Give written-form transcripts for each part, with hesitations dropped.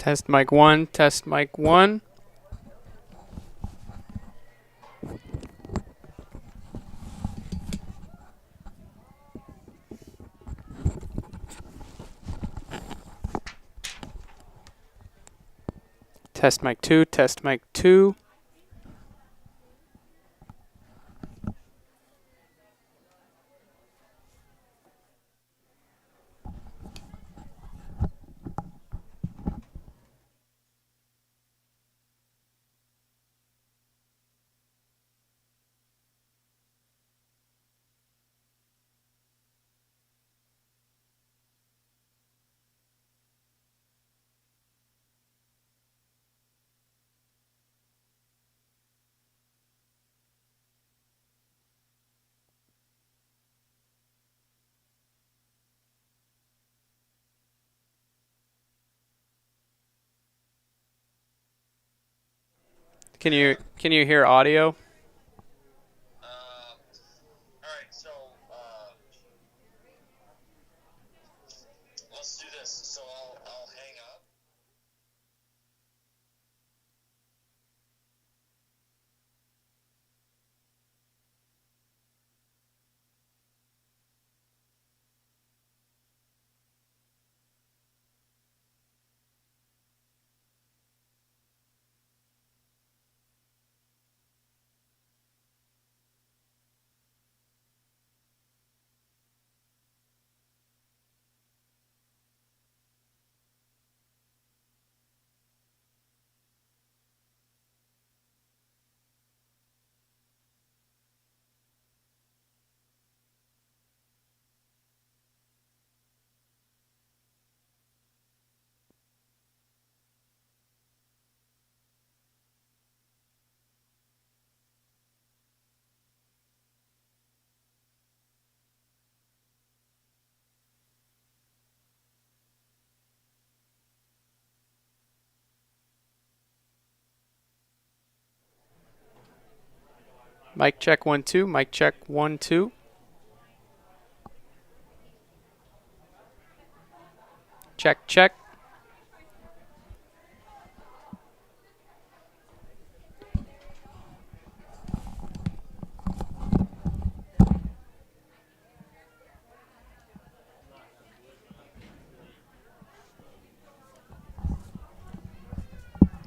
Test mic 1, test mic 1. Test mic 2, test mic 2. Can you hear audio? All right, so let's do this. So I'll hang up. Mic check 1 2, mic check 1 2. Check check.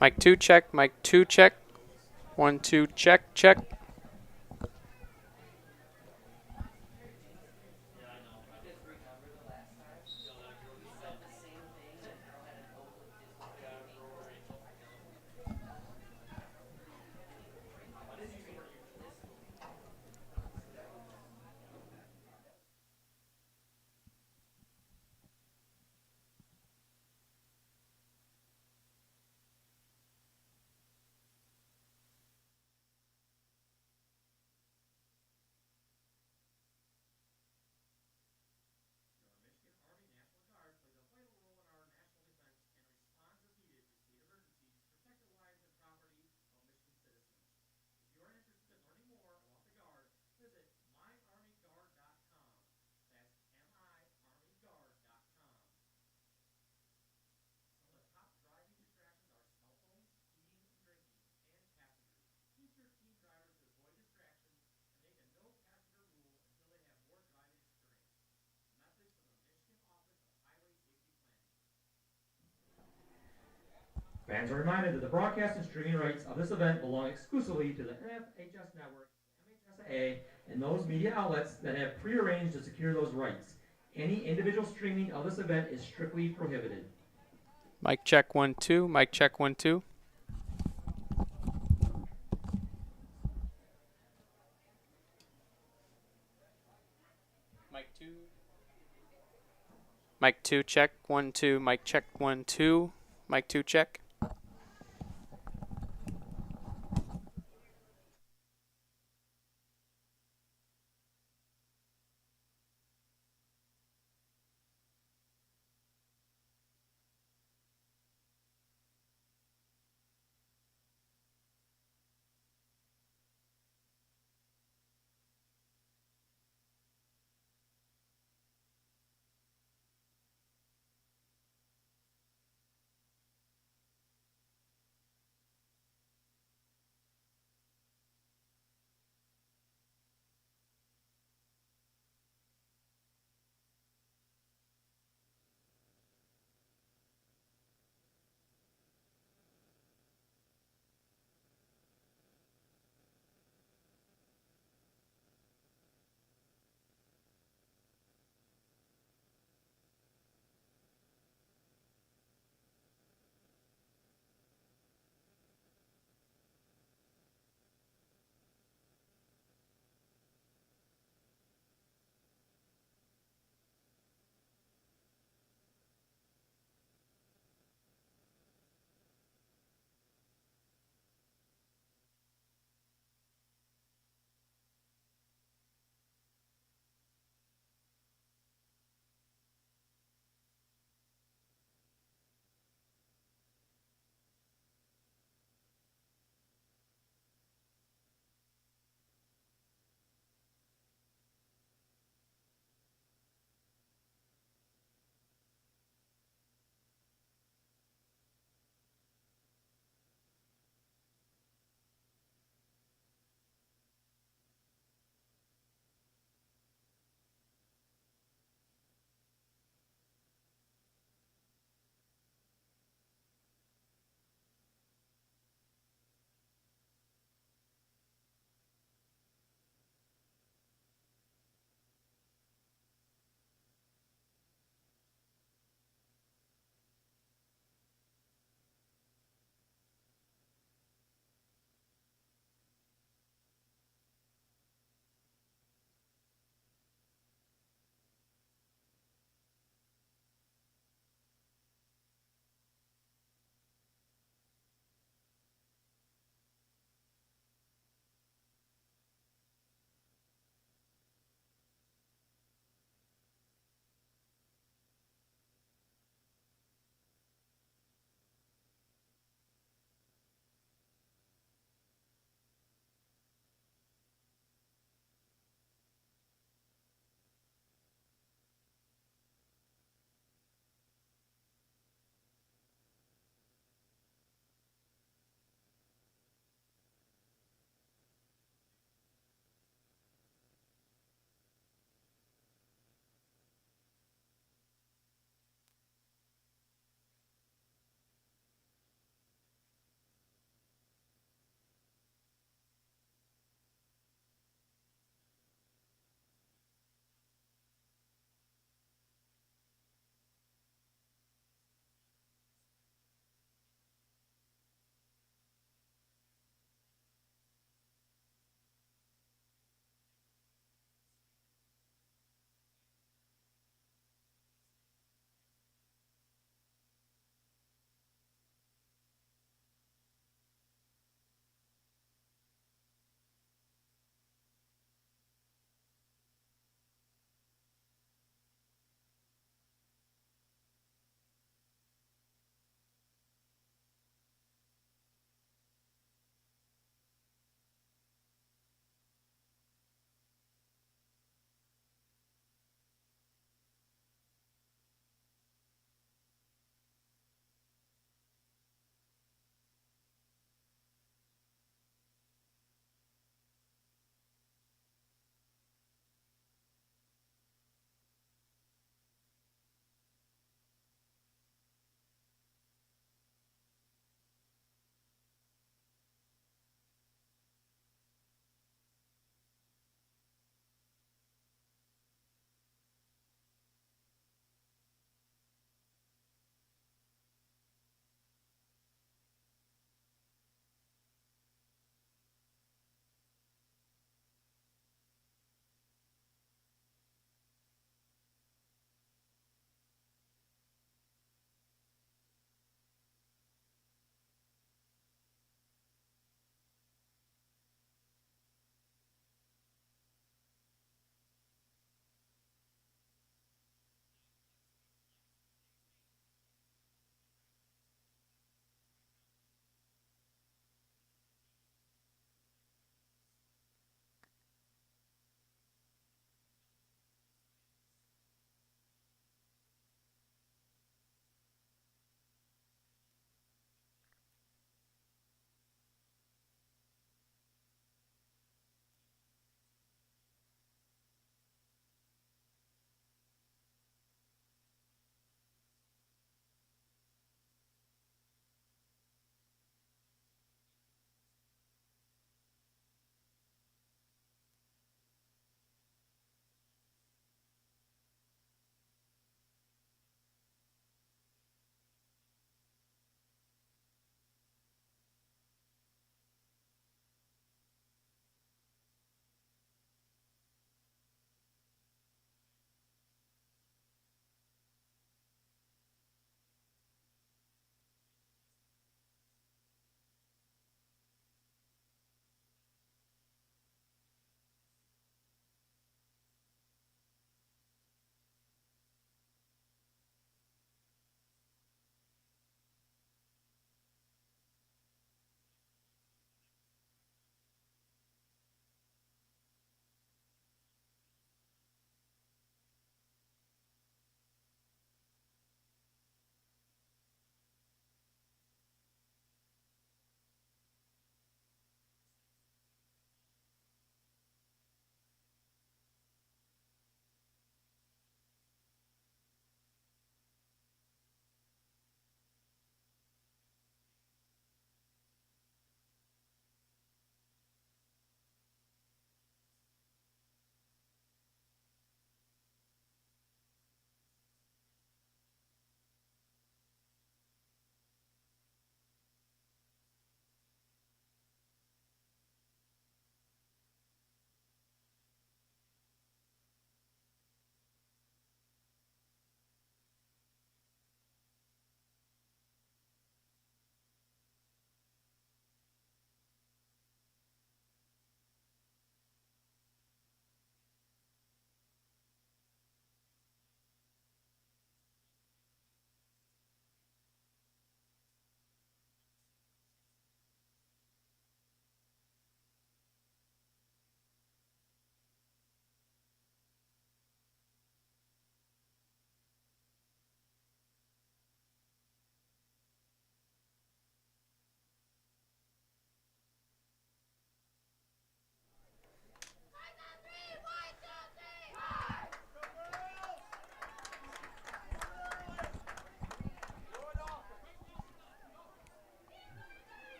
Mic 2 check, mic 2 check. 1 2 check check. Fans are reminded that the broadcast and streaming rights of this event belong exclusively to the MHS Network, the MHSAA, and those media outlets that have prearranged to secure those rights. Any individual streaming of this event is strictly prohibited. Mic check 1 2, mic check 1 2. Mic 2. Mic 2 check 1 2, mic check 1 2. Mic 2 check.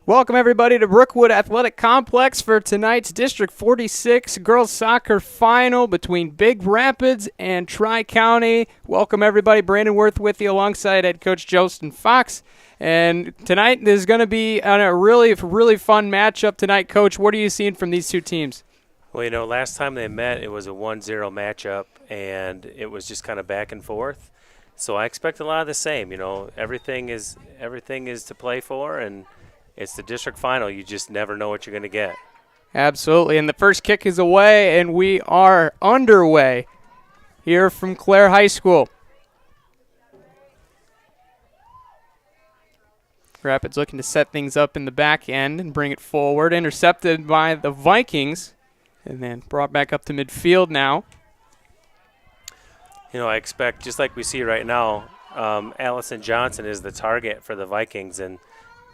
Welcome, everybody, to Brookwood Athletic Complex for tonight's District 46 girls soccer final between Big Rapids and Tri-County. Welcome, everybody. Brandon Worth with you alongside head coach Jostin Fox. And tonight is going to be a really, really fun matchup tonight. Coach, what are you seeing from these two teams? Well, last time they met, it was a 1-0 matchup, and it was just kind of back and forth. So I expect a lot of the same. Everything is to play for, and it's the district final. You just never know what you're going to get. Absolutely, and the first kick is away, and we are underway here from Clare High School. Rapids looking to set things up in the back end and bring it forward. Intercepted by the Vikings, and then brought back up to midfield now. I expect, just like we see right now, Allison Johnson is the target for the Vikings, and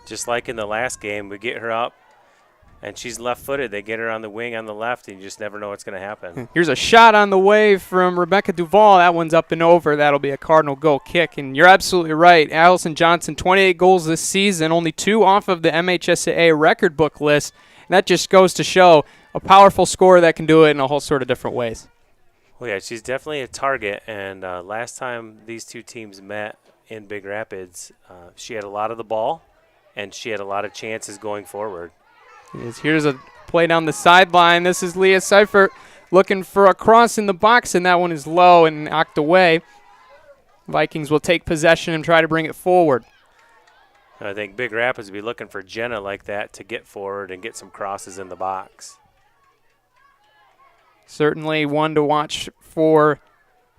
just like in the last game, we get her up, and she's left-footed. They get her on the wing on the left, and you just never know what's going to happen. Here's a shot on the way from Rebecca Duvall. That one's up and over. That'll be a Cardinal goal kick, and you're absolutely right. Allison Johnson, 28 goals this season, only 2 off of the MHSAA record book list, and that just goes to show a powerful scorer that can do it in a whole sort of different ways. Well, yeah, she's definitely a target, and last time these two teams met in Big Rapids, she had a lot of the ball, and she had a lot of chances going forward. Here's a play down the sideline. This is Leah Seifert looking for a cross in the box, and that one is low and knocked away. Vikings will take possession and try to bring it forward. I think Big Rapids will be looking for Jenna like that to get forward and get some crosses in the box. Certainly one to watch for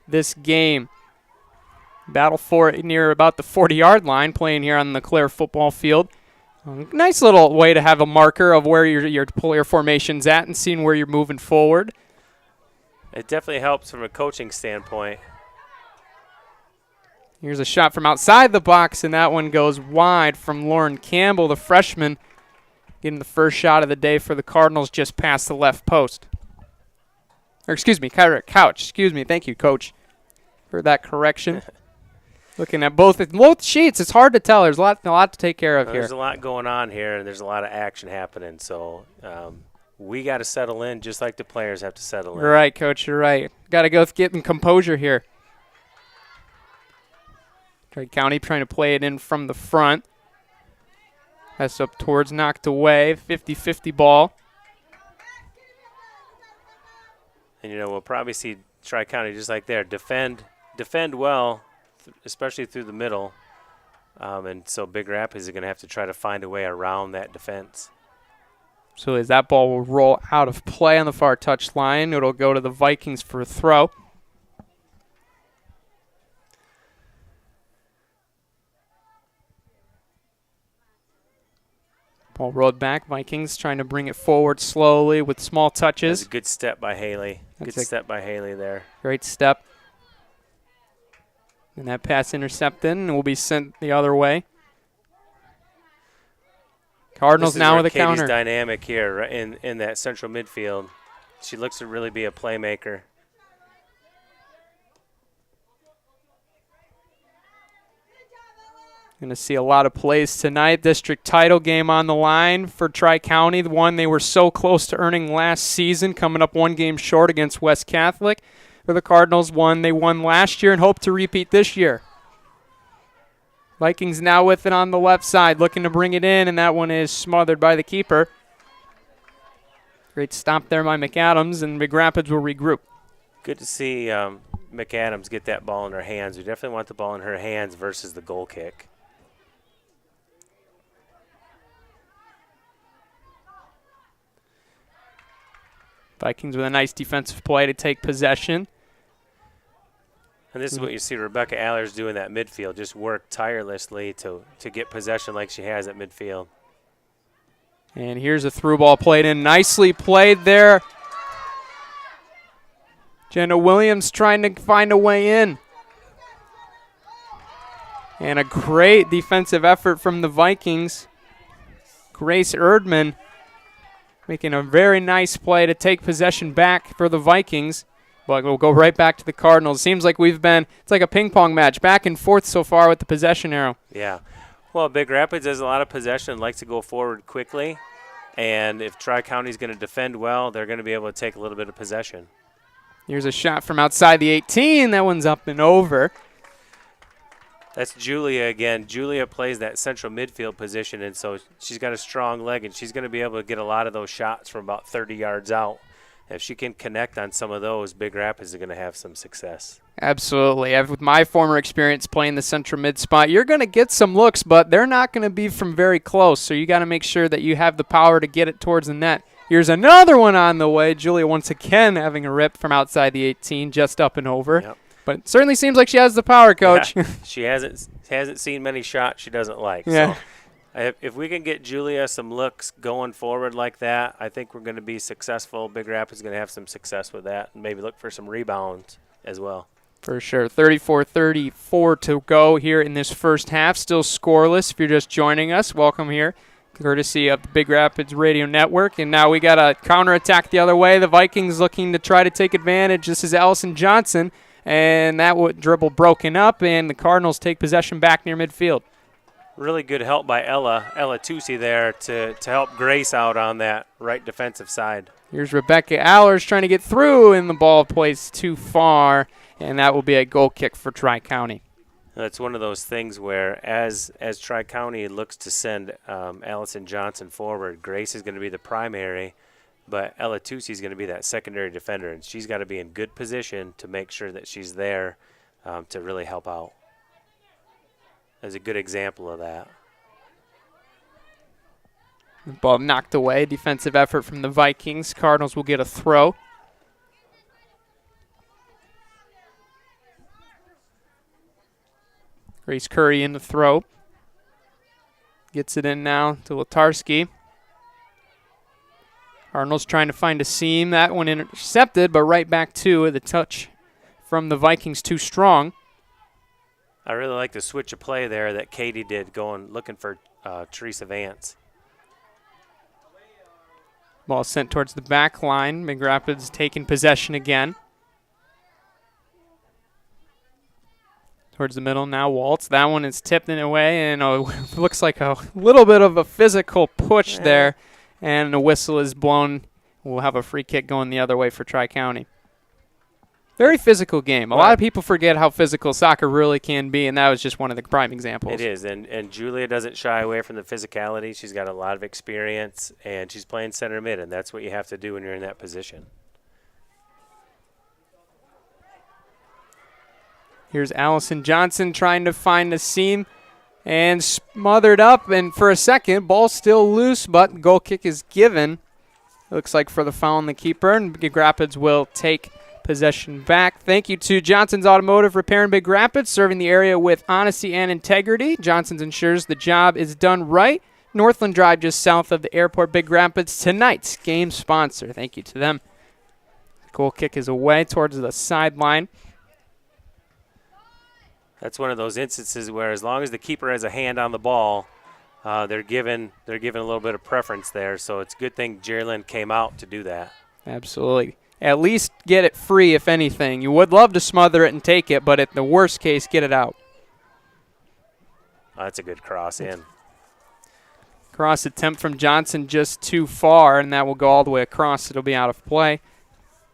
this game. Battle for it near about the 40-yard line, playing here on the Clare football field. Nice little way to have a marker of where your player formation's at and seeing where you're moving forward. It definitely helps from a coaching standpoint. Here's a shot from outside the box, and that one goes wide from Lauren Campbell, the freshman, getting the first shot of the day for the Cardinals just past the left post. Or excuse me, Kyra Couch. Excuse me. Thank you, Coach, for that correction. Looking at both sheets, it's hard to tell. There's a lot to take care of here. There's a lot going on here, and there's a lot of action happening. So we got to settle in just like the players have to settle in. You're right, Coach. You're right. Got to go get in composure here. Tri-County trying to play it in from the front. That's up towards knocked away. 50-50 ball. And, we'll probably see Tri-County just like there. Defend well, especially through the middle. And so Big Rapids is going to have to try to find a way around that defense. So as that ball will roll out of play on the far touch line, it'll go to the Vikings for a throw. Ball rolled back. Vikings trying to bring it forward slowly with small touches. That's a good step by Haley. Good step by Haley there. Great step. And that pass intercepted and will be sent the other way. Cardinals now with a counter. Katie's dynamic here in that central midfield. She looks to really be a playmaker. Going to see a lot of plays tonight. District title game on the line for Tri-County, the one they were so close to earning last season, coming up one game short against West Catholic. For the Cardinals, one they won last year and hope to repeat this year. Vikings now with it on the left side, looking to bring it in, and that one is smothered by the keeper. Great stop there by McAdams, and Big Rapids will regroup. Good to see McAdams get that ball in her hands. We definitely want the ball in her hands versus the goal kick. Vikings with a nice defensive play to take possession. And this is what you see Rebecca Allers do in that midfield, just work tirelessly to get possession like she has at midfield. And here's a through ball played in. Nicely played there. Jenna Williams trying to find a way in. And a great defensive effort from the Vikings. Grace Erdman making a very nice play to take possession back for the Vikings. But we'll go right back to the Cardinals. Seems like it's like a ping pong match, back and forth so far with the possession arrow. Yeah. Well, Big Rapids has a lot of possession and likes to go forward quickly. And if Tri-County is going to defend well, they're going to be able to take a little bit of possession. Here's a shot from outside the 18. That one's up and over. That's Julia again. Julia plays that central midfield position, and so she's got a strong leg, and she's going to be able to get a lot of those shots from about 30 yards out. If she can connect on some of those, Big Rapids are going to have some success. Absolutely. With my former experience playing the central mid spot, you're going to get some looks, but they're not going to be from very close, so you got to make sure that you have the power to get it towards the net. Here's another one on the way. Julia once again having a rip from outside the 18, just up and over. Yep. But it certainly seems like she has the power, Coach. Yeah. She hasn't seen many shots she doesn't like. Yeah. So if we can get Julia some looks going forward like that, I think we're going to be successful. Big Rapids is going to have some success with that, and maybe look for some rebounds as well. For sure. 34-34 to go here in this first half. Still scoreless if you're just joining us. Welcome here, courtesy of the Big Rapids Radio Network. And now we got a counterattack the other way. The Vikings looking to try to take advantage. This is Allison Johnson. And that would dribble broken up, and the Cardinals take possession back near midfield. Really good help by Ella Tusi there to help Grace out on that right defensive side. Here's Rebecca Allers trying to get through, and the ball plays too far, and that will be a goal kick for Tri-County. That's one of those things where as Tri-County looks to send Allison Johnson forward, Grace is going to be the primary, but Ella Tusi is going to be that secondary defender, and she's got to be in good position to make sure that she's there to really help out. That's a good example of that. The ball knocked away. Defensive effort from the Vikings. Cardinals will get a throw. Grace Curry in the throw. Gets it in now to Latarski. Cardinals trying to find a seam. That one intercepted, but right back to the touch from the Vikings too strong. I really like the switch of play there that Katie did, looking for Teresa Vance. Ball sent towards the back line. Big Rapids taking possession again. Towards the middle now, Waltz. That one is tipped in away, and looks like a little bit of a physical push there. And the whistle is blown. We'll have a free kick going the other way for Tri-County. Very physical game. A lot of people forget how physical soccer really can be, and that was just one of the prime examples. It is, and Julia doesn't shy away from the physicality. She's got a lot of experience, and she's playing center mid, and that's what you have to do when you're in that position. Here's Allison Johnson trying to find a seam. And smothered up, and for a second, ball still loose, but goal kick is given. Looks like for the foul on the keeper, and Big Rapids will take possession back. Thank you to Johnson's Automotive Repair in Big Rapids, serving the area with honesty and integrity. Johnson's ensures the job is done right. Northland Drive, just south of the airport, Big Rapids, tonight's game sponsor. Thank you to them. Goal kick is away towards the sideline. That's one of those instances where as long as the keeper has a hand on the ball, they're given a little bit of preference there. So it's a good thing Jerlyn came out to do that. Absolutely. At least get it free, if anything. You would love to smother it and take it, but at the worst case, get it out. That's a good cross in. Cross attempt from Johnson just too far, and that will go all the way across. It'll be out of play.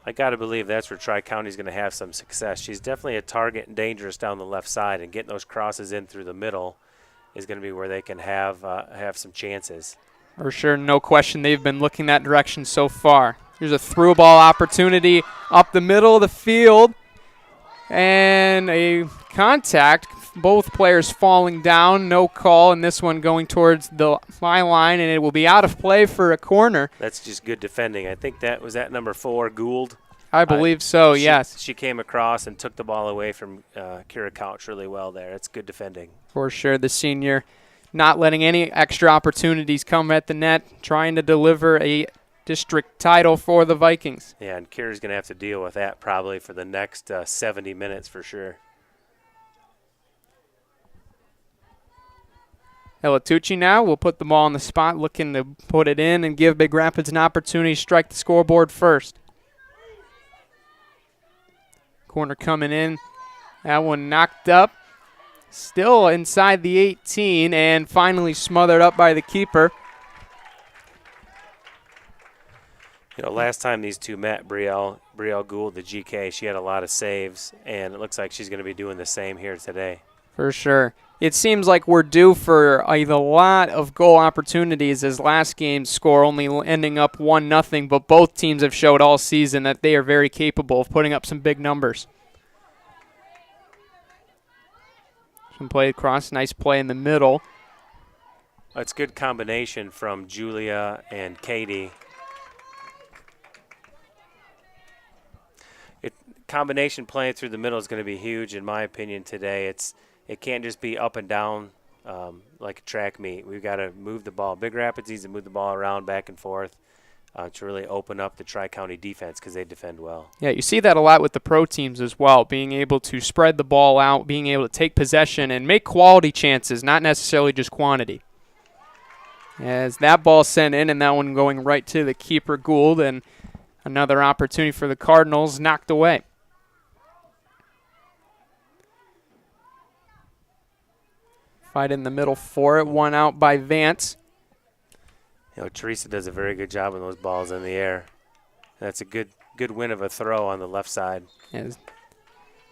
I got to believe that's where Tri-County is going to have some success. She's definitely a target and dangerous down the left side, and getting those crosses in through the middle is going to be where they can have some chances. For sure, no question. They've been looking that direction so far. Here's a through ball opportunity up the middle of the field, and a contact. Both players falling down, no call, and this one going towards the fly line, and it will be out of play for a corner. That's just good defending. I think that was that number 4, Gould. I believe so, yes. She came across and took the ball away from Kira Couch really well there. That's good defending. For sure, the senior not letting any extra opportunities come at the net, trying to deliver a district title for the Vikings. Yeah, and Kira's going to have to deal with that probably for the next 70 minutes for sure. Elatucci now will put the ball on the spot, looking to put it in and give Big Rapids an opportunity to strike the scoreboard first. Corner coming in. That one knocked up. Still inside the 18 and finally smothered up by the keeper. You know, last time these two met, Brielle Gould, the GK, she had a lot of saves, and it looks like she's going to be doing the same here today. For sure. It seems like we're due for a lot of goal opportunities, as last game's score only ending up 1-0, but both teams have showed all season that they are very capable of putting up some big numbers. Some play across, nice play in the middle. It's good combination from Julia and Katie. Combination playing through the middle is going to be huge, in my opinion, today. It can't just be up and down like a track meet. We've got to move the ball. Big Rapids needs to move the ball around back and forth to really open up the Tri-County defense because they defend well. Yeah, you see that a lot with the pro teams as well, being able to spread the ball out, being able to take possession and make quality chances, not necessarily just quantity. As that ball sent in, and that one going right to the keeper, Gould, and another opportunity for the Cardinals knocked away. Fight in the middle for it. One out by Vance. You know, Teresa does a very good job on those balls in the air. That's a good win of a throw on the left side. Yes.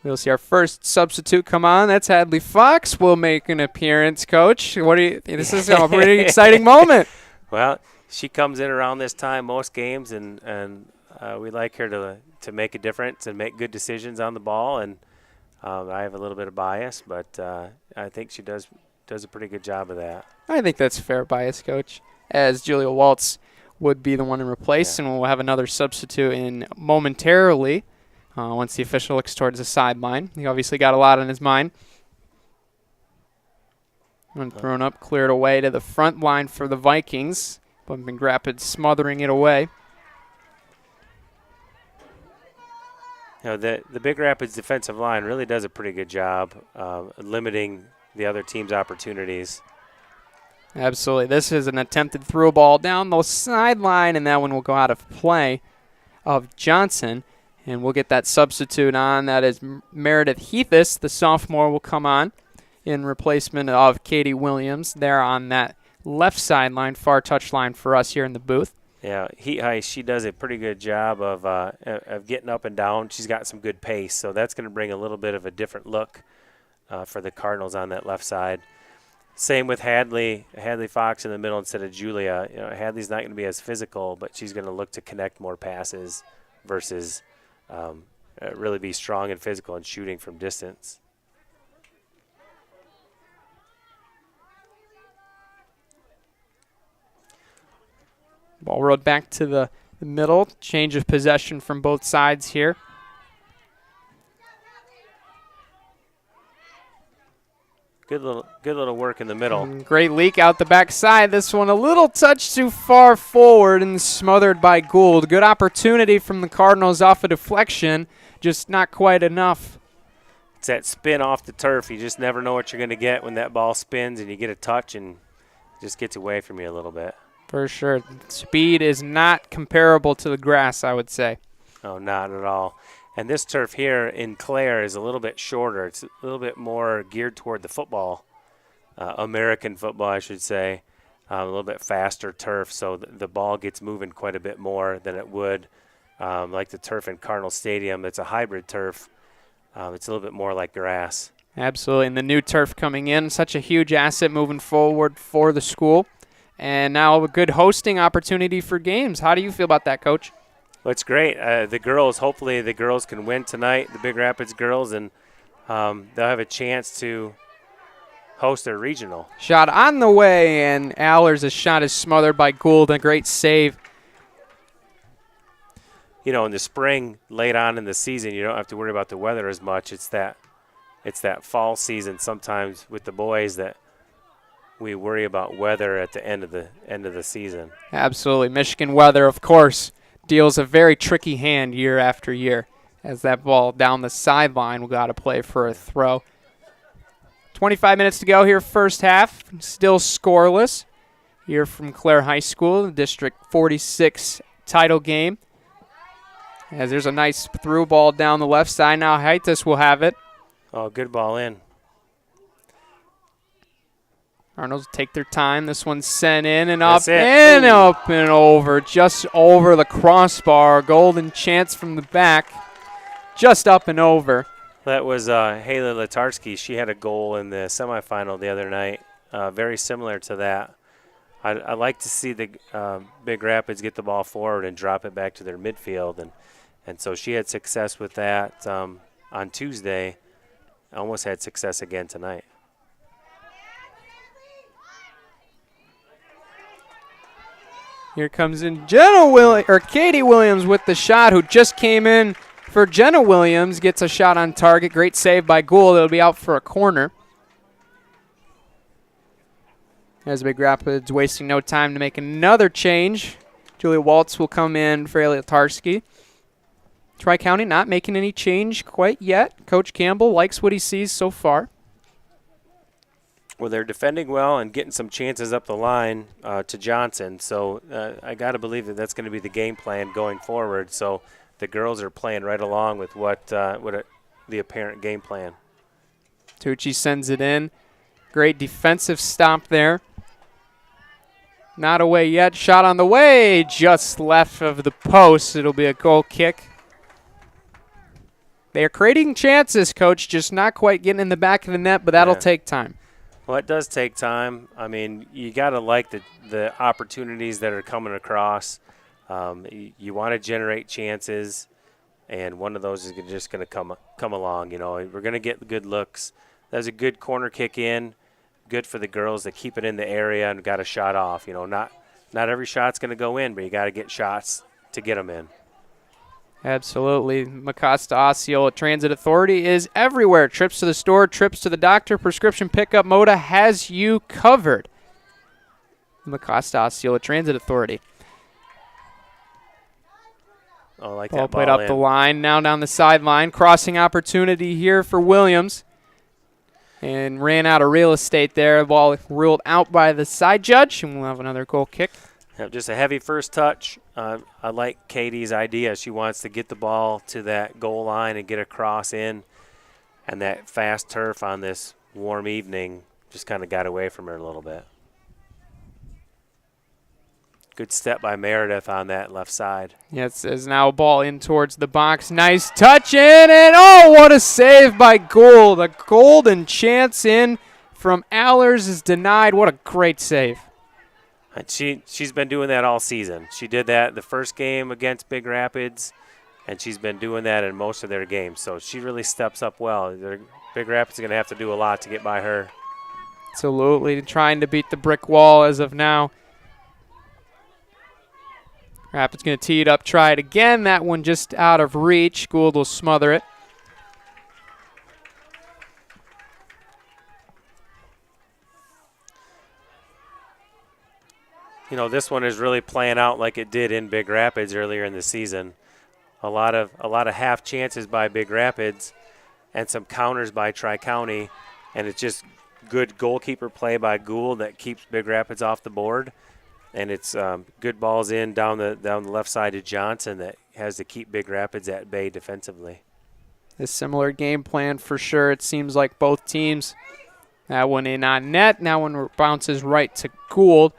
We'll see our first substitute come on. That's Hadley Fox will make an appearance, Coach. This is a pretty exciting moment. Well, she comes in around this time most games, and we like her to make a difference and make good decisions on the ball. And I have a little bit of bias, but I think she does a pretty good job of that. I think that's fair bias, Coach, as Julia Waltz would be the one in replace, and we'll have another substitute in momentarily once the official looks towards the sideline. He obviously got a lot on his mind. And thrown up, cleared away to the front line for the Vikings. Big Rapids smothering it away. You know, the Big Rapids defensive line really does a pretty good job limiting the other team's opportunities. Absolutely. This is an attempted through ball down the sideline, and that one will go out of play of Johnson. And we'll get that substitute on. That is Meredith Heathis. The sophomore will come on in replacement of Katie Williams there on that left sideline, far touch line for us here in the booth. Yeah, she does a pretty good job of getting up and down. She's got some good pace, so that's going to bring a little bit of a different look for the Cardinals on that left side. Same with Hadley Fox in the middle instead of Julia. You know, Hadley's not going to be as physical, but she's going to look to connect more passes versus really be strong and physical and shooting from distance. Ball rolled back to the middle. Change of possession from both sides here. Good little work in the middle. And great leak out the backside. This one a little touch too far forward and smothered by Gould. Good opportunity from the Cardinals off a deflection, just not quite enough. It's that spin off the turf. You just never know what you're going to get when that ball spins and you get a touch and it just gets away from you a little bit. For sure. Speed is not comparable to the grass, I would say. Oh, not at all. And this turf here in Clare is a little bit shorter. It's a little bit more geared toward the football, American football, I should say. A little bit faster turf, so the ball gets moving quite a bit more than it would like the turf in Cardinal Stadium. It's a hybrid turf. It's a little bit more like grass. Absolutely. And the new turf coming in, such a huge asset moving forward for the school. And now a good hosting opportunity for games. How do you feel about that, Coach? Well, it's great. Hopefully the girls can win tonight, the Big Rapids girls, and they'll have a chance to host their regional. Shot on the way, and Allers' shot is smothered by Gould. A great save. You know, in the spring, late on in the season, you don't have to worry about the weather as much. It's that fall season sometimes with the boys that we worry about weather at the end of the season. Absolutely. Michigan weather, of course, deals a very tricky hand year after year as that ball down the sideline will got to play for a throw. 25 minutes to go here, first half. Still scoreless here from Clare High School, the District 46 title game. As there's a nice through ball down the left side. Now Heitus will have it. Oh, good ball in. Cardinals take their time. This one's sent in and That's up it. and Ooh. up and over. Just over the crossbar. Golden chance from the back. Just up and over. That was Haley Latarski. She had a goal in the semifinal the other night, very similar to that. I like to see the Big Rapids get the ball forward and drop it back to their midfield, and so she had success with that on Tuesday. Almost had success again tonight. Here comes in Katie Williams with the shot, who just came in for Jenna Williams. Gets a shot on target. Great save by Gould. It'll be out for a corner. As Big Rapids wasting no time to make another change. Julia Waltz will come in for Elliot Tarski. Tri-County not making any change quite yet. Coach Campbell likes what he sees so far. Well, they're defending well and getting some chances up the line to Johnson. So I got to believe that that's going to be the game plan going forward. So the girls are playing right along with the apparent game plan. Tucci sends it in. Great defensive stop there. Not away yet. Shot on the way. Just left of the post. It'll be a goal kick. They are creating chances, Coach, just not quite getting in the back of the net, but that'll take time. Well, it does take time. I mean, you got to like the opportunities that are coming across. You want to generate chances, and one of those is just going to come along. You know, we're going to get good looks. That was a good corner kick in. Good for the girls that keep it in the area and got a shot off. You know, not every shot's going to go in, but you got to get shots to get them in. Absolutely. Mecosta Osceola Transit Authority is everywhere. Trips to the store, trips to the doctor, prescription pickup. Moda has you covered. Mecosta Osceola Transit Authority. Oh, I like Ball that played ball up in. the line, now down the sideline. Crossing opportunity here for Williams. And ran out of real estate there. The ball ruled out by the side judge, and we'll have another goal kick. Just a heavy first touch. I like Katie's idea. She wants to get the ball to that goal line and get a cross in. And that fast turf on this warm evening just kind of got away from her a little bit. Good step by Meredith on that left side. Yes, as now a ball in towards the box. Nice touch in, and oh, what a save by Gould. A golden chance in from Allers is denied. What a great save. And she's been doing that all season. She did that the first game against Big Rapids, and she's been doing that in most of their games. So she really steps up well. Big Rapids is going to have to do a lot to get by her. Absolutely, trying to beat the brick wall as of now. Rapids going to tee it up, try it again. That one just out of reach. Gould will smother it. You know, this one is really playing out like it did in Big Rapids earlier in the season. A lot of half chances by Big Rapids and some counters by Tri-County, and it's just good goalkeeper play by Gould that keeps Big Rapids off the board. And it's good balls in down the left side to Johnson that has to keep Big Rapids at bay defensively. A similar game plan for sure. It seems like both teams. That one in on net. That one bounces right to Gould.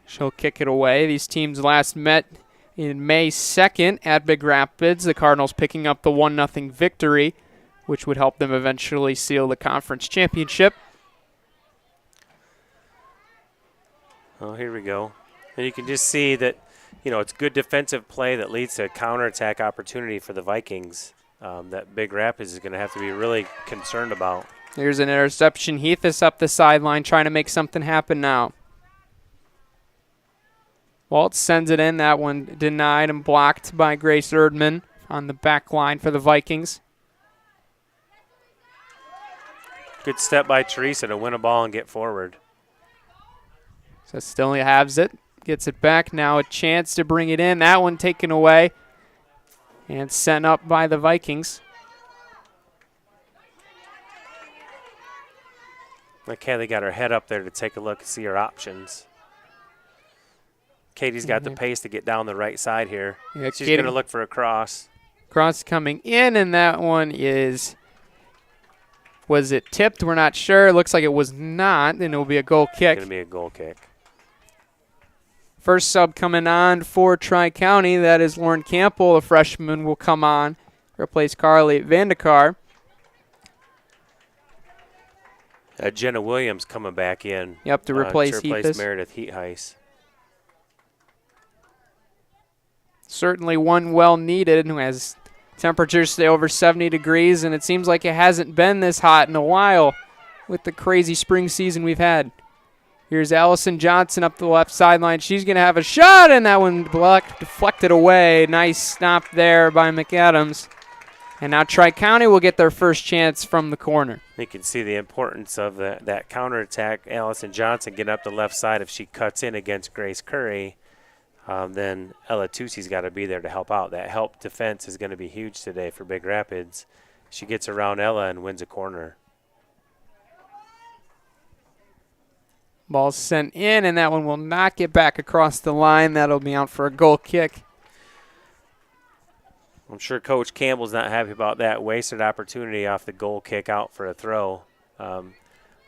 She'll kick it away. These teams last met in May 2nd at Big Rapids. The Cardinals picking up the 1-0 victory, which would help them eventually seal the conference championship. Oh, here we go. And you can just see that, you know, it's good defensive play that leads to a counterattack opportunity for the Vikings that Big Rapids is going to have to be really concerned about. Here's an interception. Heath is up the sideline trying to make something happen now. Waltz sends it in. That one denied and blocked by Grace Erdman on the back line for the Vikings. Good step by Teresa to win a ball and get forward. So still has it. Gets it back. Now a chance to bring it in. That one taken away and sent up by the Vikings. Like Kaylee got her head up there to take a look and see her options. Katie's got the pace to get down the right side here. Yeah, she's going to look for a cross. Cross coming in, and that one is Was it tipped? We're not sure. It looks like it was not, and it will be a goal kick. Going to be a goal kick. First sub coming on for Tri-County. That is Lauren Campbell. The freshman will come on, replace Carly Vandekar. Jenna Williams coming back in. Yep, to replace Meredith Heatheis. Certainly one well needed, who has temperatures stay over 70 degrees, and it seems like it hasn't been this hot in a while with the crazy spring season we've had. Here's Allison Johnson up the left sideline. She's going to have a shot, and that one deflected away. Nice stop there by McAdams. And now Tri-County will get their first chance from the corner. You can see the importance of that counterattack. Allison Johnson getting up the left side. If she cuts in against Grace Curry, then Ella Tussi's got to be there to help out. That help defense is going to be huge today for Big Rapids. She gets around Ella and wins a corner. Ball sent in, and that one will not get back across the line. That'll be out for a goal kick. I'm sure Coach Campbell's not happy about that. Wasted opportunity off the goal kick out for a throw. I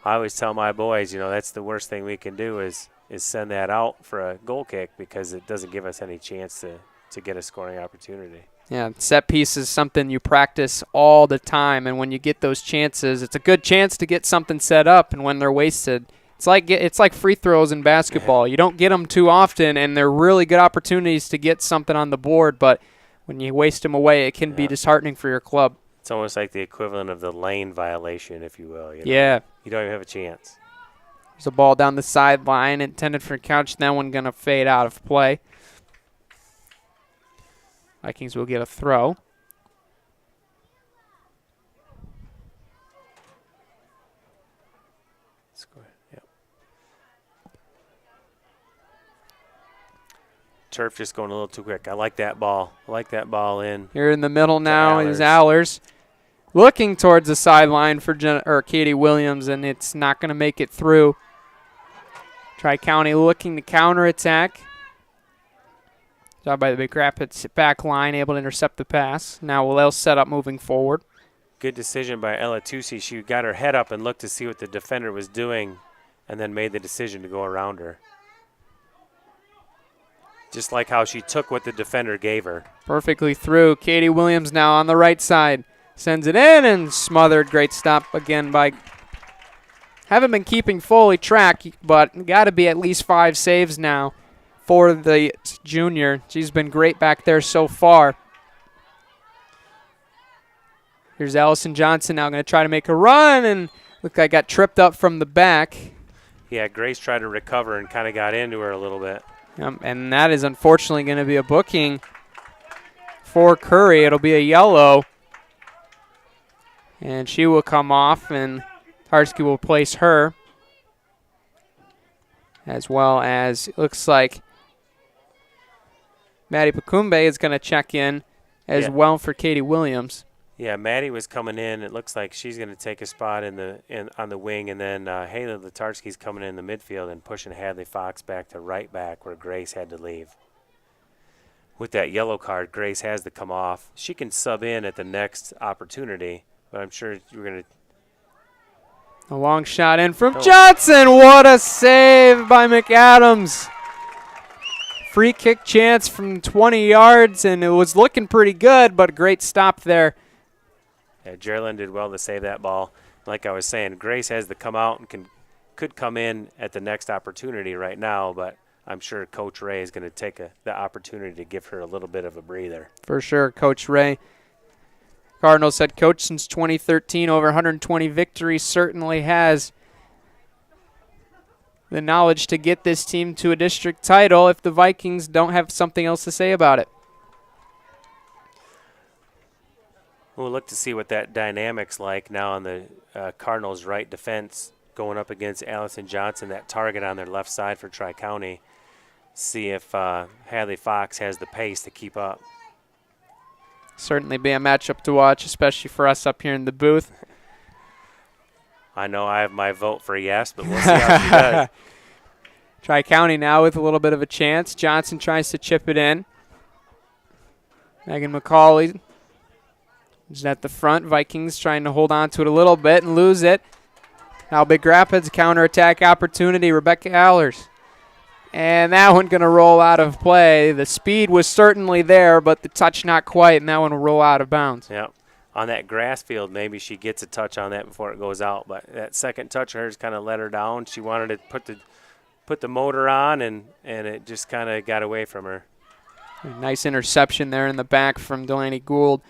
always tell my boys, that's the worst thing we can do is send that out for a goal kick because it doesn't give us any chance to get a scoring opportunity. Yeah, set piece is something you practice all the time, and when you get those chances, it's a good chance to get something set up, and when they're wasted, it's like free throws in basketball. You don't get them too often, and they're really good opportunities to get something on the board, but when you waste them away, it can be disheartening for your club. It's almost like the equivalent of the lane violation, if you will. Yeah. You don't even have a chance. There's a ball down the sideline intended for Couch. That one going to fade out of play. Vikings will get a throw. Turf just going a little too quick. I like that ball. I like that ball in. Here in the middle now is Allers. Looking towards the sideline for Katie Williams, and it's not going to make it through. Tri-County looking to counterattack. Job by the Big Rapids back line, able to intercept the pass. Now Willell set up moving forward. Good decision by Ella Tussi. She got her head up and looked to see what the defender was doing and then made the decision to go around her. Just like how she took what the defender gave her. Perfectly through. Katie Williams now on the right side. Sends it in and smothered. Great stop again by... Haven't been keeping fully track, but got to be at least 5 saves now for the junior. She's been great back there so far. Here's Allison Johnson now going to try to make a run, and look like got tripped up from the back. Yeah, Grace tried to recover and kind of got into her a little bit. And that is unfortunately going to be a booking for Curry. It'll be a yellow. And she will come off, and Tarski will place her. As well as it looks like Maddie Pacumbe is going to check in as well for Katie Williams. Yeah, Maddie was coming in. It looks like she's going to take a spot on the wing, and then Haley Latarski's coming in the midfield and pushing Hadley Fox back to right back where Grace had to leave. With that yellow card, Grace has to come off. She can sub in at the next opportunity, but I'm sure you're going to. A long shot in from Johnson. What a save by McAdams. Free kick chance from 20 yards, and it was looking pretty good, but a great stop there. Yeah, Geraldine did well to save that ball. Like I was saying, Grace has to come out and could come in at the next opportunity right now, but I'm sure Coach Ray is going to take the opportunity to give her a little bit of a breather. For sure, Coach Ray. Cardinals head coach since 2013, over 120 victories, certainly has the knowledge to get this team to a district title if the Vikings don't have something else to say about it. We'll look to see what that dynamic's like now on the Cardinals' right defense going up against Allison Johnson, that target on their left side for Tri-County. See if Hadley Fox has the pace to keep up. Certainly be a matchup to watch, especially for us up here in the booth. I know I have my vote for yes, but we'll see how she does. Tri-County now with a little bit of a chance. Johnson tries to chip it in. Megan McCauley Just at the front, Vikings trying to hold on to it a little bit and lose it. Now Big Rapids counterattack opportunity, Rebecca Allers. And that one going to roll out of play. The speed was certainly there, but the touch not quite, and that one will roll out of bounds. Yep. On that grass field, maybe she gets a touch on that before it goes out, but that second touch of hers kind of let her down. She wanted to put the motor on, and it just kind of got away from her. A nice interception there in the back from Delaney Gould.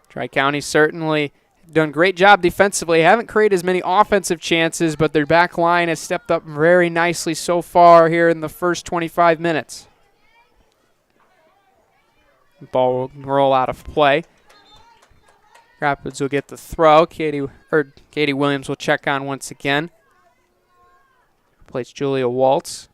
Tri-County certainly done a great job defensively. Haven't created as many offensive chances, but their back line has stepped up very nicely so far here in the first 25 minutes. The ball will roll out of play. Rapids will get the throw. Katie Williams will check on once again. Plays Julia Waltz.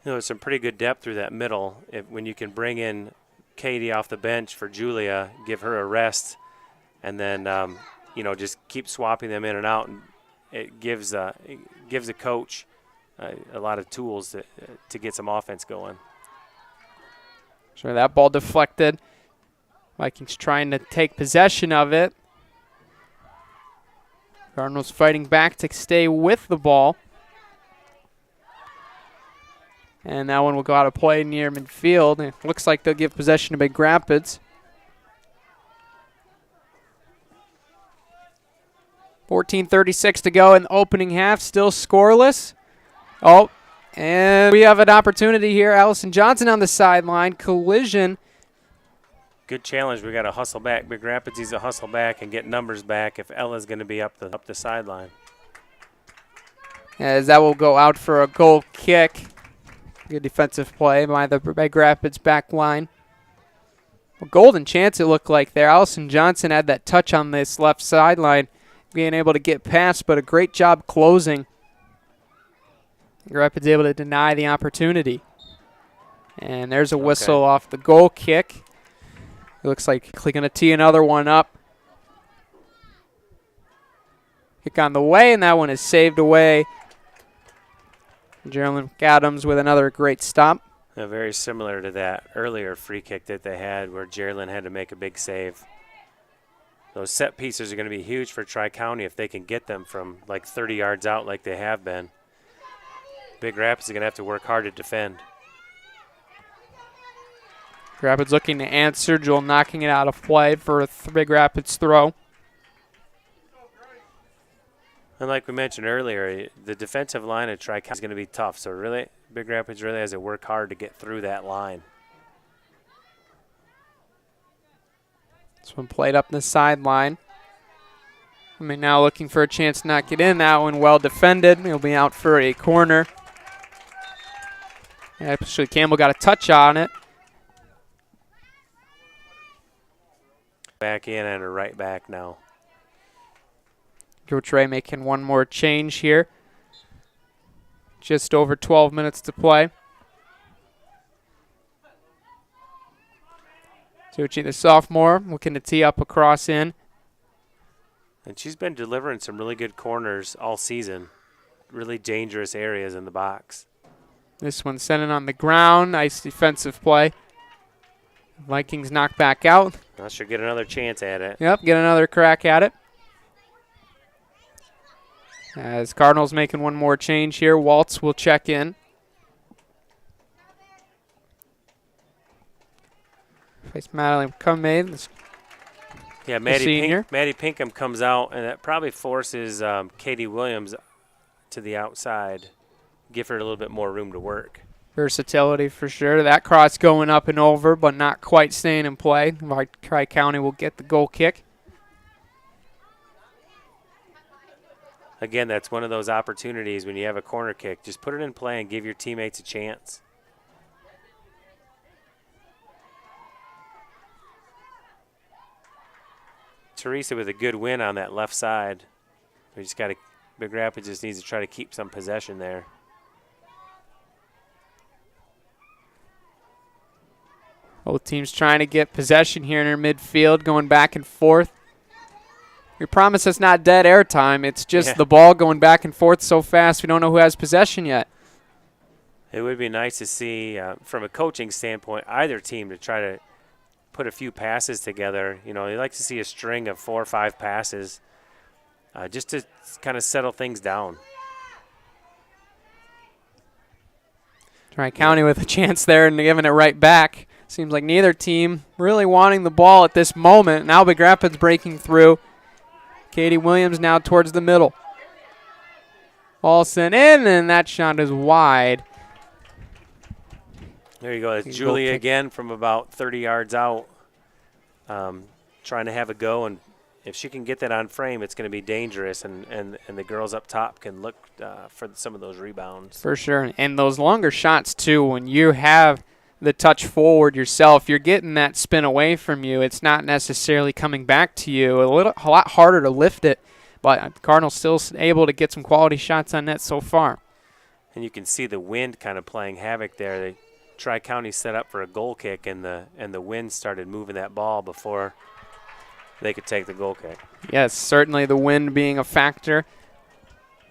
There's some pretty good depth through that middle. When you can bring in Katie off the bench for Julia, give her a rest, and then just keep swapping them in and out, and it gives a coach a lot of tools to get some offense going. So that ball deflected. Vikings trying to take possession of it. Cardinals fighting back to stay with the ball. And that one will go out of play near midfield. It looks like they'll give possession to Big Rapids. 14:36 to go in the opening half, still scoreless. Oh, and we have an opportunity here. Allison Johnson on the sideline. Collision. Good challenge. We got to hustle back. Big Rapids needs to hustle back and get numbers back if Ella's going to be up the sideline. As that will go out for a goal kick. Good defensive play by the Big Rapids back line. A golden chance it looked like there. Allison Johnson had that touch on this left sideline, being able to get past, but a great job closing. Big Rapids able to deny the opportunity. And there's a whistle off the goal kick. It looks like they're going to tee another one up. Kick on the way, and that one is saved away. Geraldine Adams with another great stop. Very similar to that earlier free kick that they had where Geraldine had to make a big save. Those set pieces are going to be huge for Tri-County if they can get them from like 30 yards out like they have been. Big Rapids are going to have to work hard to defend. Rapids looking to answer. Jewel knocking it out of play for a Big Rapids throw. And like we mentioned earlier, the defensive line of Tri-County is going to be tough. So really, Big Rapids really has to work hard to get through that line. This one played up the sideline. Now looking for a chance to knock it in. That one well defended. He'll be out for a corner. Actually, Campbell got a touch on it. Back in and a right back now. Coach Ray making one more change here. Just over 12 minutes to play. Tucci, the sophomore, looking to tee up a cross in. And she's been delivering some really good corners all season. Really dangerous areas in the box. This one sent it on the ground. Nice defensive play. Vikings knock back out. I should get another chance at it. Yep, get another crack at it. As Cardinals making one more change here, Waltz will check in. Face Madeline Cummade. Yeah, Maddie Pinkham comes out, and that probably forces Katie Williams to the outside. Give her a little bit more room to work. Versatility for sure. That cross going up and over, but not quite staying in play. Tri-County will get the goal kick. Again, that's one of those opportunities when you have a corner kick. Just put it in play and give your teammates a chance. Teresa with a good win on that left side. We just got to, Big Rapids just needs to try to keep some possession there. Both teams trying to get possession here in their midfield, going back and forth. We promise it's not dead air time. It's just Yeah. the ball going back and forth so fast we don't know who has possession yet. It would be nice to see, from a coaching standpoint, either team to try to put a few passes together. You know, you'd like to see a string of 4 or 5 passes just to kind of settle things down. Tri-County with a chance there and giving it right back. Seems like neither team really wanting the ball at this moment. Now Big Rapids breaking through. Katie Williams now towards the middle. Ball sent in, and that shot is wide. There you go. It's Julia again from about 30 yards out, trying to have a go. And if she can get that on frame, it's going to be dangerous. And the girls up top can look for some of those rebounds. For sure. And those longer shots, too, when you have the touch forward yourself, you're getting that spin away from you. It's not necessarily coming back to you. A lot harder to lift it, but the Cardinals still able to get some quality shots on net so far. And you can see the wind kind of playing havoc there. Tri-County set up for a goal kick, and the wind started moving that ball before they could take the goal kick. Yes, certainly the wind being a factor.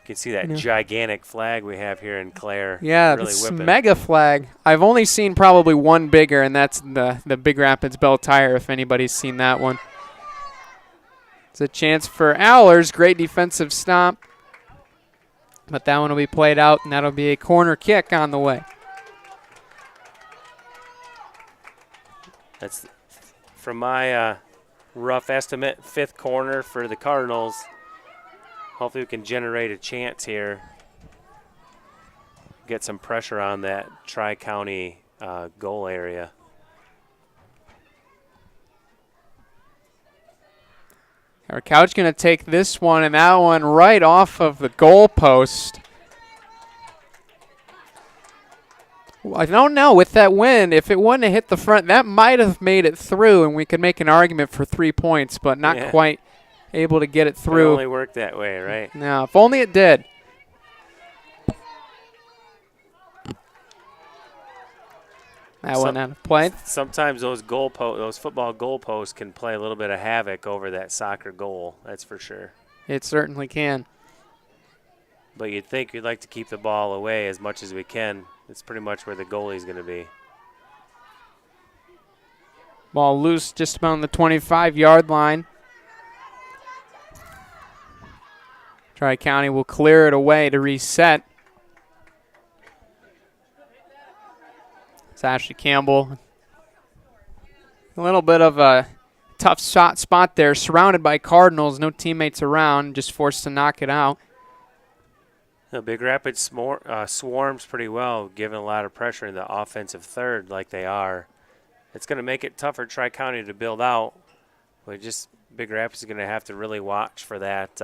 You can see that gigantic flag we have here in Clare. Yeah, really this whipping. mega flag. I've only seen probably one bigger, and that's the Big Rapids Bell Tire, if anybody's seen that one. It's a chance for Owlers. Great defensive stop. But that one will be played out, and that'll be a corner kick on the way. That's, from my rough estimate, 5th corner for the Cardinals. Hopefully we can generate a chance here. Get some pressure on that Tri-County goal area. Our Couch going to take this one and that one right off of the goal post. I don't know. With that wind, if it wouldn't have hit the front, that might have made it through, and we could make an argument for 3 points, but not quite able to get it through. It only worked that way, right? No, if only it did. That one out of play. Sometimes those football goalposts can play a little bit of havoc over that soccer goal. That's for sure. It certainly can. But you'd think we'd like to keep the ball away as much as we can. It's pretty much where the goalie's going to be. Ball loose just about on the 25-yard line. Tri-County will clear it away to reset. It's Ashley Campbell. A little bit of a tough shot spot there, surrounded by Cardinals. No teammates around, just forced to knock it out. Big Rapids swarms pretty well, giving a lot of pressure in the offensive third like they are. It's going to make it tougher for Tri-County to build out. But Big Rapids is going to have to really watch for that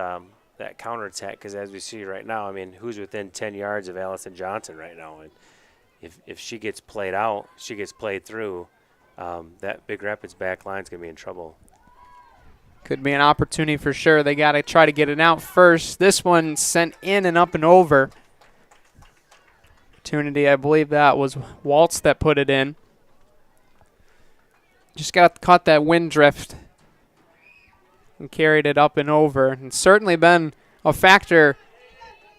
that counterattack, because as we see right now, I mean, who's within 10 yards of Allison Johnson right now? And if she gets played out, she gets played through, that Big Rapids back line is going to be in trouble. Could be an opportunity for sure. They got to try to get it out first. This one sent in and up and over. Opportunity, I believe that was Waltz that put it in. Just caught that wind drift and carried it up and over. And certainly been a factor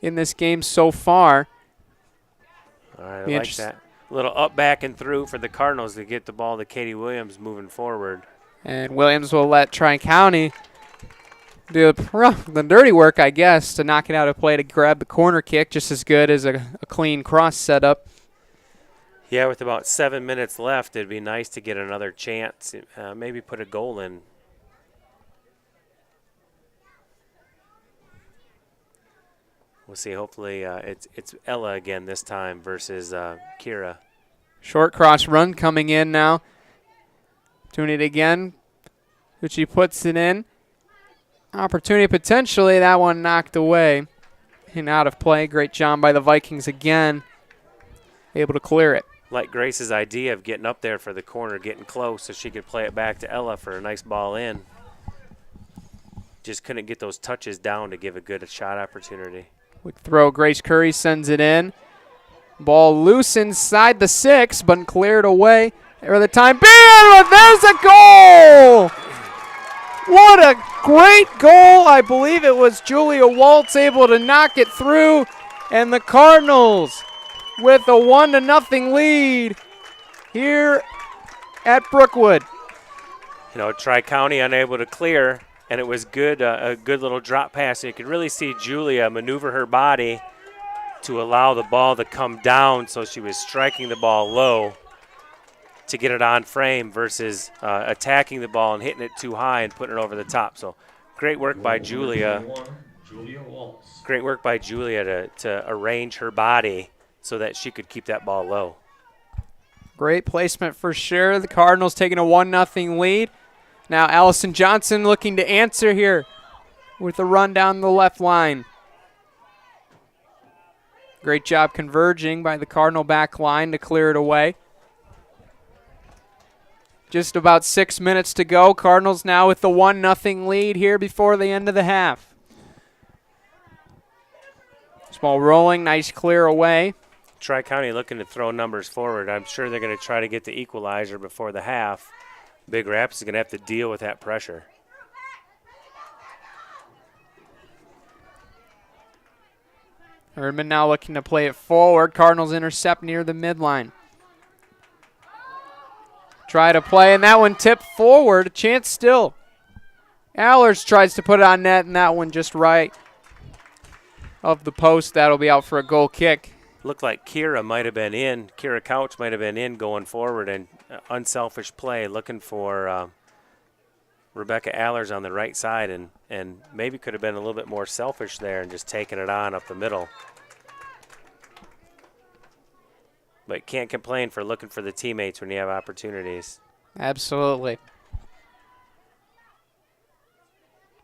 in this game so far. All right, I like that. A little up, back, and through for the Cardinals to get the ball to Katie Williams moving forward. And Williams will let Tri-County do the dirty work, I guess, to knock it out of play to grab the corner kick, just as good as a clean cross setup. Yeah, with about 7 minutes left, it'd be nice to get another chance, maybe put a goal in. We'll see. Hopefully it's Ella again this time versus Kira. Short cross run coming in now. Doing it again. Uchi puts it in. Opportunity potentially. That one knocked away and out of play. Great job by the Vikings again. Able to clear it. Like Grace's idea of getting up there for the corner, getting close so she could play it back to Ella for a nice ball in. Just couldn't get those touches down to give a good shot opportunity. Quick throw. Grace Curry sends it in. Ball loose inside the 6, but cleared away. For the time being, there's a goal! What a great goal. I believe it was Julia Waltz able to knock it through. And the Cardinals with a 1-0 lead here at Brookwood. You know, Tri-County unable to clear, and it was good, a good little drop pass. You could really see Julia maneuver her body to allow the ball to come down, so she was striking the ball low to get it on frame versus attacking the ball and hitting it too high and putting it over the top. So great work by Julia. Great work by Julia to arrange her body so that she could keep that ball low. Great placement for sure. The Cardinals taking a 1-0 lead. Now Allison Johnson looking to answer here with a run down the left line. Great job converging by the Cardinal back line to clear it away. Just about 6 minutes to go. Cardinals now with the 1-0 lead here before the end of the half. Small rolling, nice clear away. Tri-County looking to throw numbers forward. I'm sure they're going to try to get the equalizer before the half. Big Rapids is going to have to deal with that pressure. Erdman now looking to play it forward. Cardinals intercept near the midline. Try to play, and that one tipped forward. A chance still. Allers tries to put it on net, and that one just right of the post. That'll be out for a goal kick. Looked like Kira might have been in. Kira Couch might have been in going forward, and unselfish play looking for Rebecca Allers on the right side, and maybe could have been a little bit more selfish there and just taking it on up the middle. But can't complain for looking for the teammates when you have opportunities. Absolutely.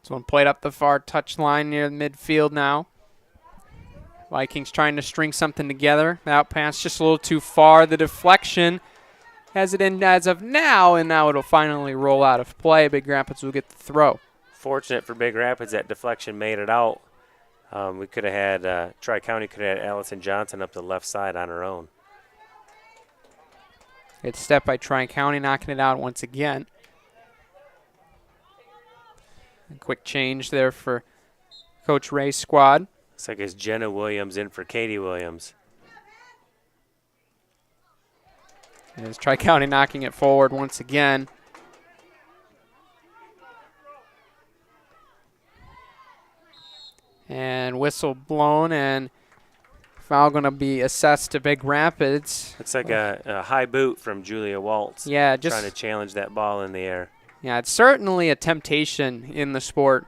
This one played up the far touch line near the midfield now. Vikings trying to string something together. That pass just a little too far. The deflection has it in as of now, and now it'll finally roll out of play. Big Rapids will get the throw. Fortunate for Big Rapids, that deflection made it out. We could have had, Tri-County could have had Allison Johnson up the left side on her own. Good step by Tri-County, knocking it out once again. A quick change there for Coach Ray's squad. Looks like it's Jenna Williams in for Katie Williams. There's Tri-County knocking it forward once again. And whistle blown, and foul going to be assessed to Big Rapids. It's like a high boot from Julia Waltz. Yeah, just trying to challenge that ball in the air. Yeah, it's certainly a temptation in the sport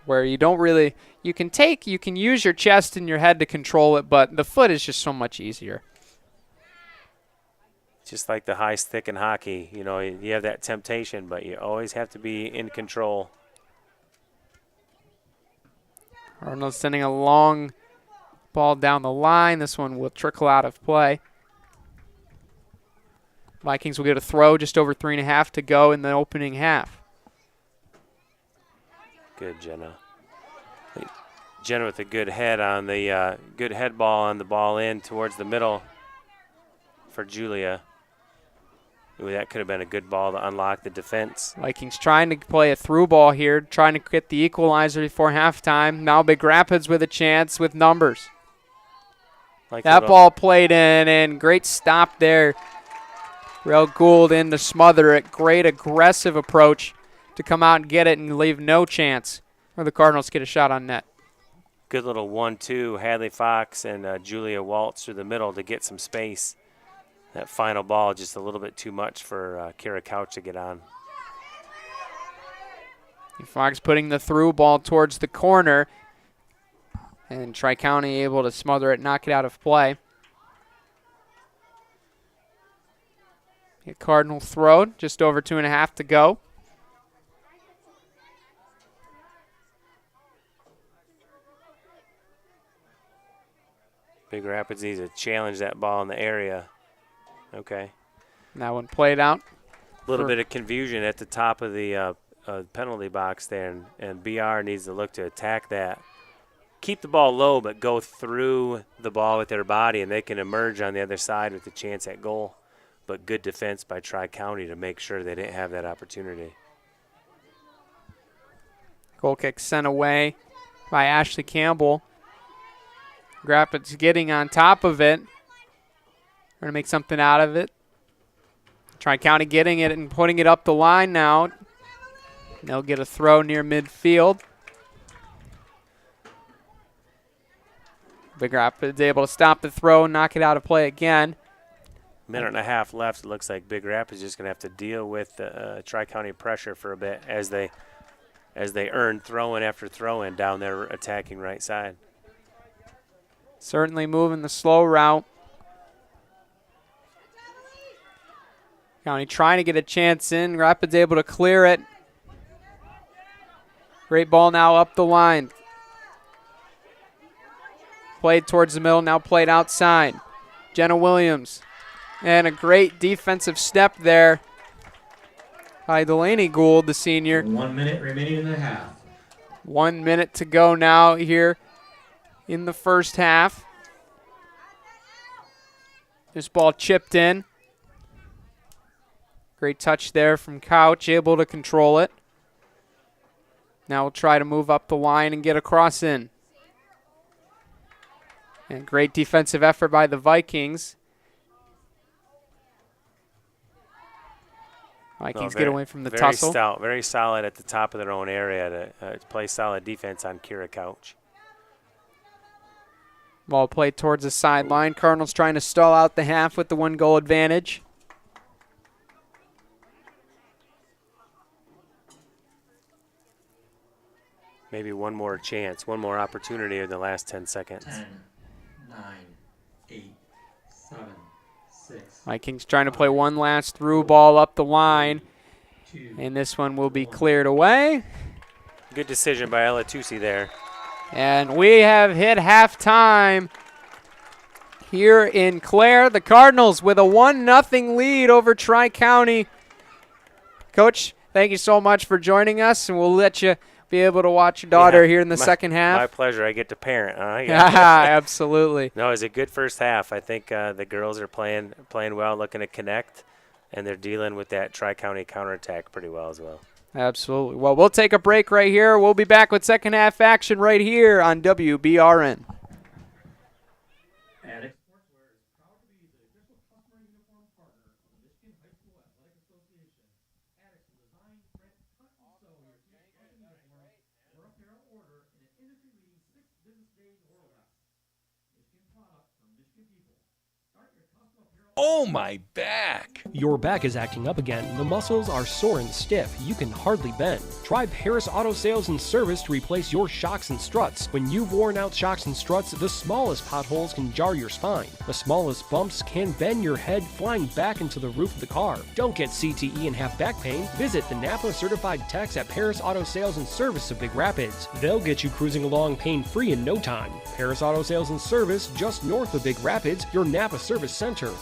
where you don't really, you can use your chest and your head to control it, but the foot is just so much easier. Just like the high stick in hockey, you know, you have that temptation, but you always have to be in control. Cardinals sending a long ball down the line. This one will trickle out of play. Vikings will get a throw, just over 3.5 to go in the opening half. Good, Jenna. Jenna with a good head on the good head ball on the ball in towards the middle for Julia. Ooh, that could have been a good ball to unlock the defense. Vikings trying to play a through ball here, trying to get the equalizer before halftime. Now Big Rapids with a chance with numbers. Like that ball played in, and great stop there. Rail Gould in to smother it. Great aggressive approach to come out and get it and leave no chance for the Cardinals to get a shot on net. Good little 1-2, Hadley Fox and Julia Waltz through the middle to get some space. That final ball just a little bit too much for Kira Couch to get on. Fox putting the through ball towards the corner. And Tri-County able to smother it, knock it out of play. A Cardinal throw, just over 2.5 to go. Big Rapids needs to challenge that ball in the area. Okay. And that one played out. A little bit of confusion at the top of the penalty box there, and BR needs to look to attack that. Keep the ball low, but go through the ball with their body, and they can emerge on the other side with a chance at goal. But good defense by Tri-County to make sure they didn't have that opportunity. Goal kick sent away by Ashley Campbell. Rapids getting on top of it. Trying to make something out of it. Tri-County getting it and putting it up the line now. And they'll get a throw near midfield. Big Rapids able to stop the throw and knock it out of play again. Minute and a half left. It looks like Big Rapids is just going to have to deal with Tri-County pressure for a bit as they earn throw-in after throw-in down their attacking right side. Certainly moving the slow route. County trying to get a chance in. Rapids able to clear it. Great ball now up the line. Played towards the middle, now played outside. Jenna Williams. And a great defensive step there by Delaney Gould, the senior. 1 minute remaining in the half. 1 minute to go now here in the first half. This ball chipped in. Great touch there from Couch, able to control it. Now we'll try to move up the line and get a cross in. And great defensive effort by the Vikings. Vikings get away from the tussle. Very solid at the top of their own area to play solid defense on Kira Couch. Ball played towards the sideline. Cardinals trying to stall out the half with the 1-goal advantage. Maybe one more chance, one more opportunity in the last 10 seconds. 10, 9, 8, 7, 6. Vikings trying to play one last through ball up the line. 2, And this one will be cleared away. Good decision by Ella Tusi there. And we have hit halftime here in Clare. The Cardinals with a 1-0 lead over Tri-County. Coach, thank you so much for joining us, and we'll let you be able to watch your daughter here in the second half. My pleasure. I get to parent. Absolutely. No, it was a good first half. I think the girls are playing well, looking to connect, and they're dealing with that Tri-County counterattack pretty well as well. Absolutely. Well, we'll take a break right here. We'll be back with second half action right here on WBRN. Addicts Sportswear is proud to be the official customer uniform partner of the Michigan High School Athletic Association. Addicts will design, print, cut, and sew your team's custom uniform or apparel order in an industry-leading 6 business days or less. Michigan product from Michigan people. Start your custom apparel. Oh, my back! Your back is acting up again. The muscles are sore and stiff. You can hardly bend. Try Paris Auto Sales and Service to replace your shocks and struts. When you've worn out shocks and struts, the smallest potholes can jar your spine. The smallest bumps can bend your head, flying back into the roof of the car. Don't get CTE and have back pain. Visit the Napa Certified Techs at Paris Auto Sales and Service of Big Rapids. They'll get you cruising along pain-free in no time. Paris Auto Sales and Service, just north of Big Rapids, your Napa Service Center.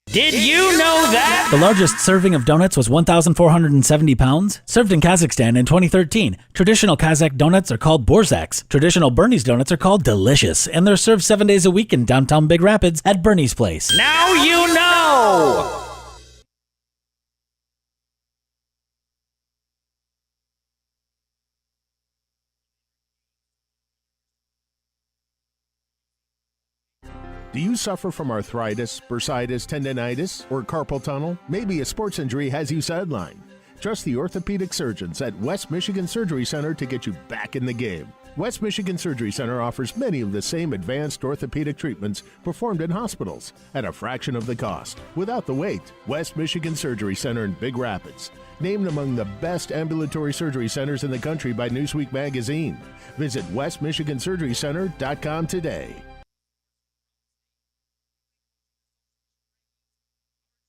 Did you know that? The largest serving of donuts was 1,470 pounds, served in Kazakhstan in 2013. Traditional Kazakh donuts are called borzaks. Traditional Bernie's donuts are called delicious, and they're served 7 days a week in downtown Big Rapids at Bernie's Place. Now you know! Do you suffer from arthritis, bursitis, tendinitis, or carpal tunnel? Maybe a sports injury has you sidelined. Trust the orthopedic surgeons at West Michigan Surgery Center to get you back in the game. West Michigan Surgery Center offers many of the same advanced orthopedic treatments performed in hospitals at a fraction of the cost, without the wait. West Michigan Surgery Center in Big Rapids, named among the best ambulatory surgery centers in the country by Newsweek magazine. Visit westmichigansurgerycenter.com today.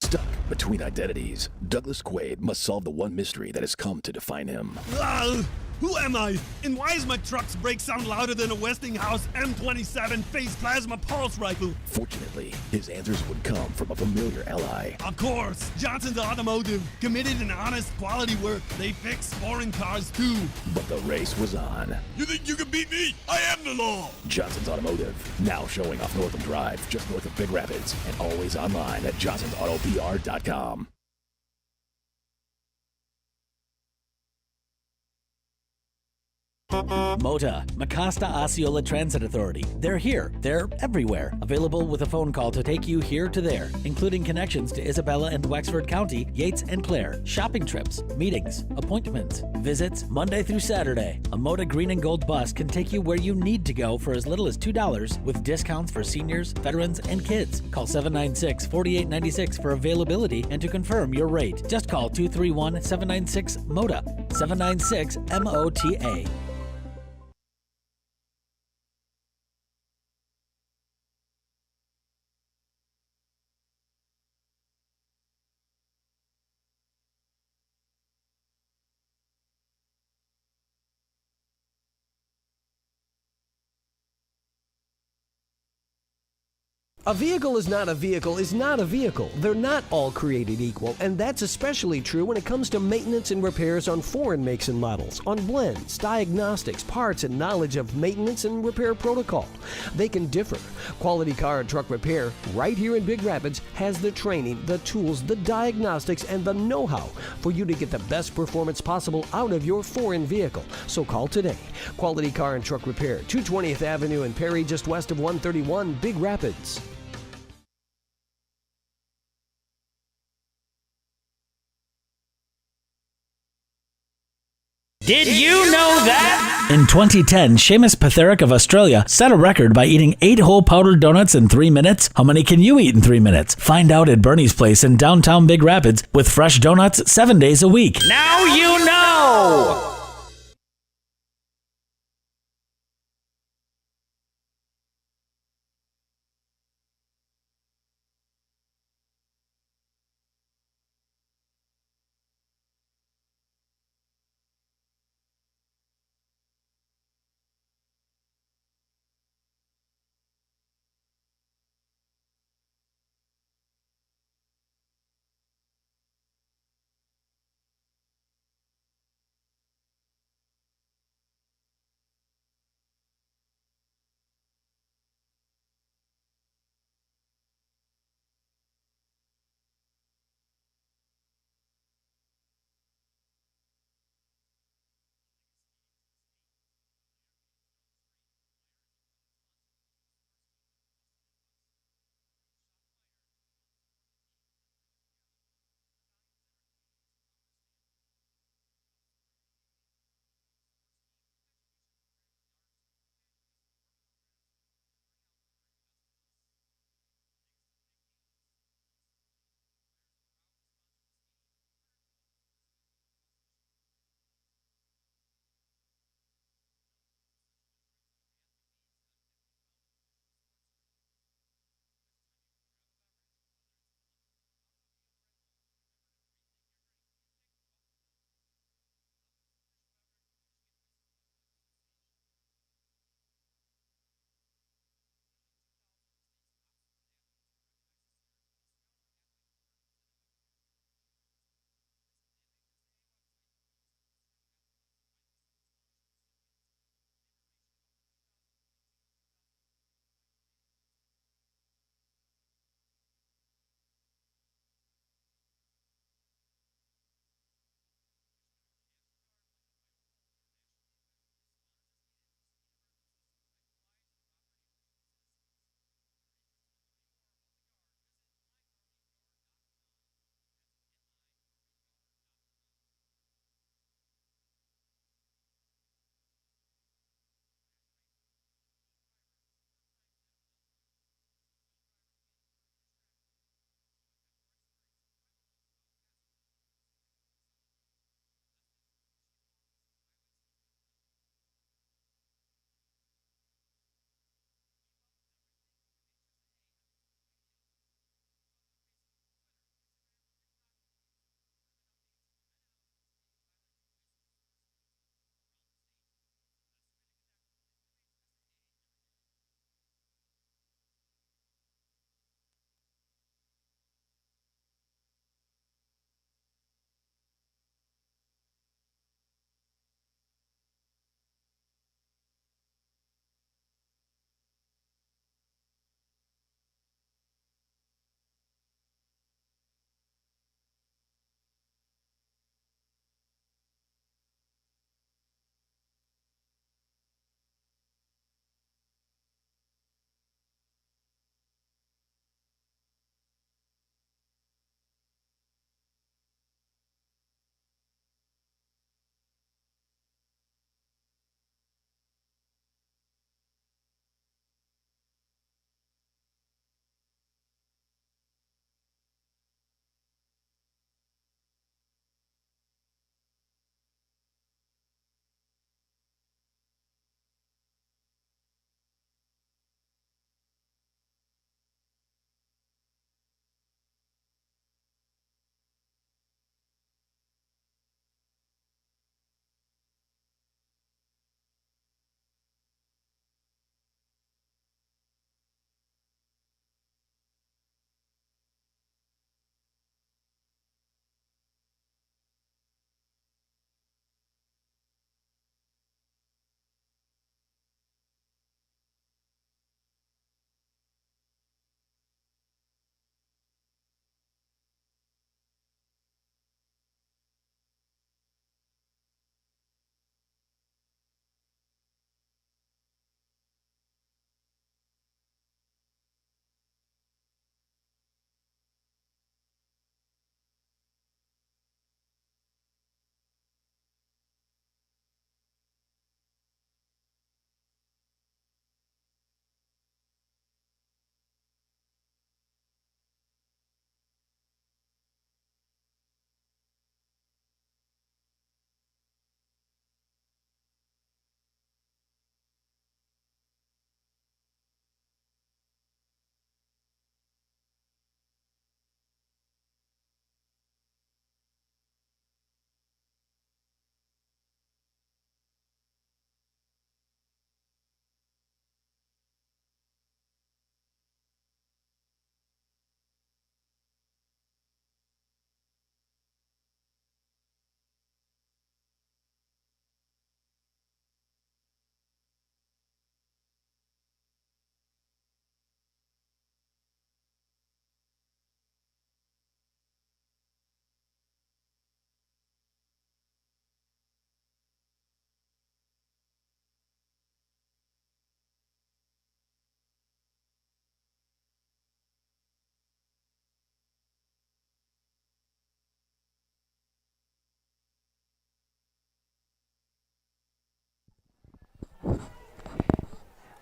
Stuck between identities, Douglas Quaid must solve the one mystery that has come to define him. Who am I? And why is my truck's brake sound louder than a Westinghouse M27 phase plasma pulse rifle? Fortunately, his answers would come from a familiar ally. Of course, Johnson's Automotive. Committed and honest quality work. They fix foreign cars too. But the race was on. You think you can beat me? I am the law. Johnson's Automotive, now showing off Northland Drive, just north of Big Rapids, and always online at johnsonsautopr.com. MOTA, Mecosta Osceola Transit Authority. They're here. They're everywhere. Available with a phone call to take you here to there, including connections to Isabella and Wexford County, Yates and Clare, shopping trips, meetings, appointments, visits, Monday through Saturday. A MOTA green and gold bus can take you where you need to go for as little as $2 with discounts for seniors, veterans, and kids. Call 796-4896 for availability and to confirm your rate. Just call 231-796-MOTA, 796-MOTA. A vehicle is not a vehicle is not a vehicle. They're not all created equal, and that's especially true when it comes to maintenance and repairs on foreign makes and models, on blends, diagnostics, parts, and knowledge of maintenance and repair protocol. They can differ. Quality Car and Truck Repair, right here in Big Rapids, has the training, the tools, the diagnostics, and the know-how for you to get the best performance possible out of your foreign vehicle. So call today. Quality Car and Truck Repair, 220th Avenue in Perry, just west of 131, Big Rapids. Did you know that? In 2010, Seamus Petherick of Australia set a record by eating 8 whole powdered donuts in 3 minutes. How many can you eat in 3 minutes? Find out at Bernie's Place in downtown Big Rapids with fresh donuts 7 days a week. Now you know!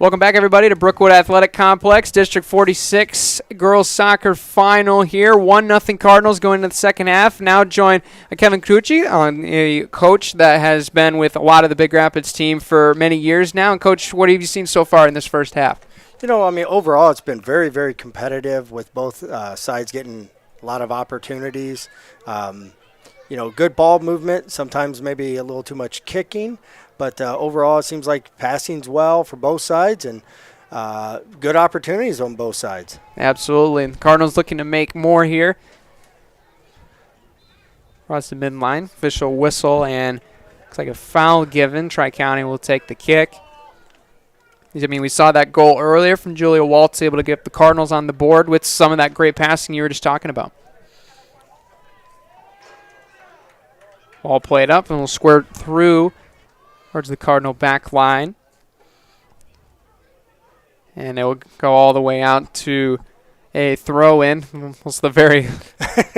Welcome back, everybody, to Brookwood Athletic Complex. District 46 girls soccer final here. 1-0 Cardinals going into the second half. Now joined Kevin Cucci, a coach that has been with a lot of the Big Rapids team for many years now. And, Coach, what have you seen so far in this first half? Overall it's been very, very competitive with both sides getting a lot of opportunities. Good ball movement, sometimes maybe a little too much kicking. But overall, it seems like passing's well for both sides and good opportunities on both sides. Absolutely. And the Cardinals looking to make more here. Across the midline. Official whistle and looks like a foul given. Tri-County will take the kick. We saw that goal earlier from Julia Waltz, able to get the Cardinals on the board with some of that great passing you were just talking about. Ball played up and we'll squirt through towards the Cardinal back line. And it will go all the way out to a throw-in. Almost the very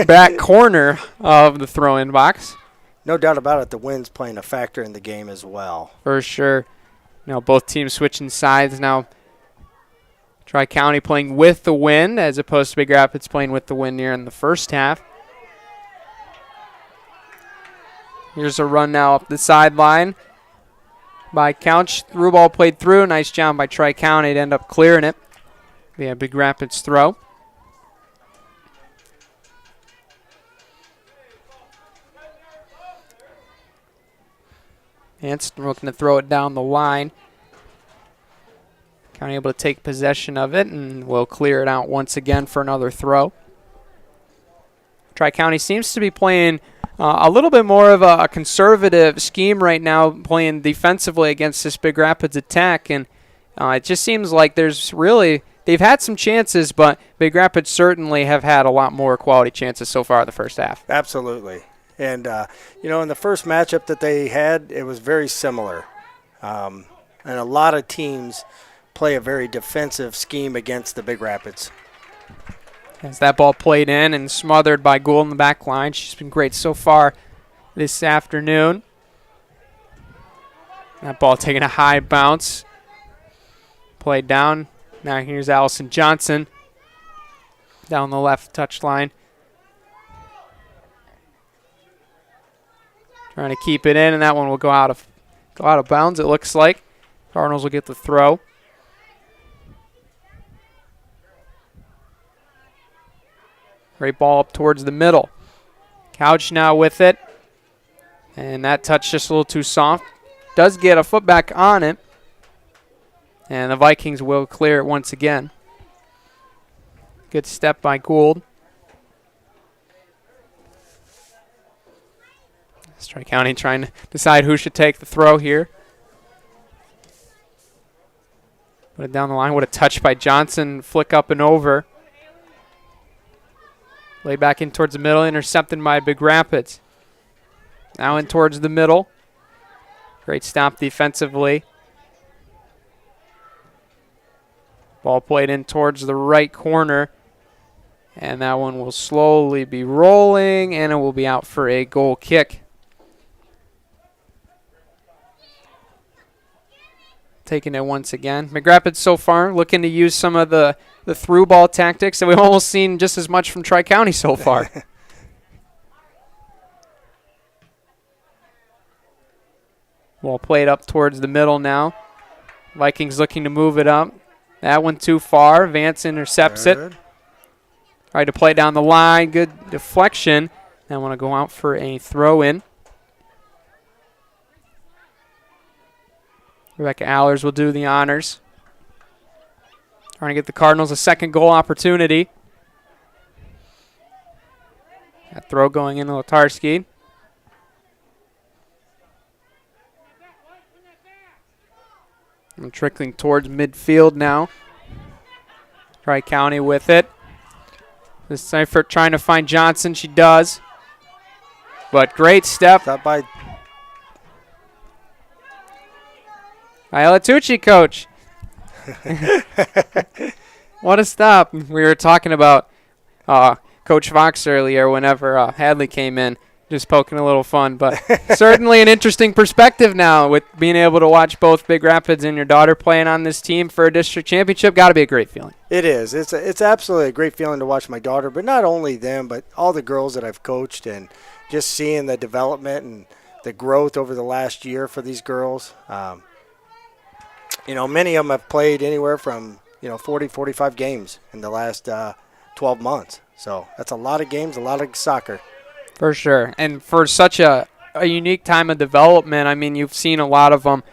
back corner of the throw-in box. No doubt about it, the wind's playing a factor in the game as well. For sure. Both teams switching sides now. Tri-County playing with the wind as opposed to Big Rapids playing with the wind here in the first half. Here's a run now up the sideline by Couch. Through ball played through. Nice job by Tri-County to end up clearing it. Be a Big Rapids throw. Hanson looking to throw it down the line. County able to take possession of it and will clear it out once again for another throw. Tri-County seems to be playing a little bit more of a conservative scheme right now, playing defensively against this Big Rapids attack. And it just seems like they've had some chances, but Big Rapids certainly have had a lot more quality chances so far in the first half. Absolutely. And, in the first matchup that they had, it was very similar. And a lot of teams play a very defensive scheme against the Big Rapids. As that ball played in and smothered by Gould in the back line. She's been great so far this afternoon. That ball taking a high bounce. Played down. Now here's Allison Johnson down the left touchline. Trying to keep it in, and that one will go out of bounds, it looks like. Cardinals will get the throw. Great ball up towards the middle. Couch now with it. And that touch just a little too soft. Does get a foot back on it. And the Vikings will clear it once again. Good step by Gould. Tri-County trying to decide who should take the throw here. Put it down the line. What a touch by Johnson. Flick up and over. Lay back in towards the middle. Intercepted by Big Rapids. Now in towards the middle. Great stop defensively. Ball played in towards the right corner. And that one will slowly be rolling. And it will be out for a goal kick. Taking it once again. McRapids so far looking to use some of the through ball tactics that we've almost seen just as much from Tri-County so far. Ball played up towards the middle now. Vikings looking to move it up. That one too far. Vance intercepts it. Tried to play down the line. Good deflection. I want to go out for a throw in. Rebecca Allers will do the honors. Trying to get the Cardinals a second goal opportunity. That throw going into Latarski. And trickling towards midfield now. Tri-County with it. This Seifert trying to find Johnson. She does. But great step. Up by Ayala Tucci, coach. What a stop. We were talking about Coach Fox earlier whenever Hadley came in. Just poking a little fun, but certainly an interesting perspective now with being able to watch both Big Rapids and your daughter playing on this team for a district championship. Got to be a great feeling. It is. It's absolutely a great feeling to watch my daughter, but not only them, but all the girls that I've coached and just seeing the development and the growth over the last year for these girls. Many of them have played anywhere from 40, 45 games in the last 12 months. So that's a lot of games, a lot of soccer. For sure. And for such a unique time of development, I mean, you've seen a lot of them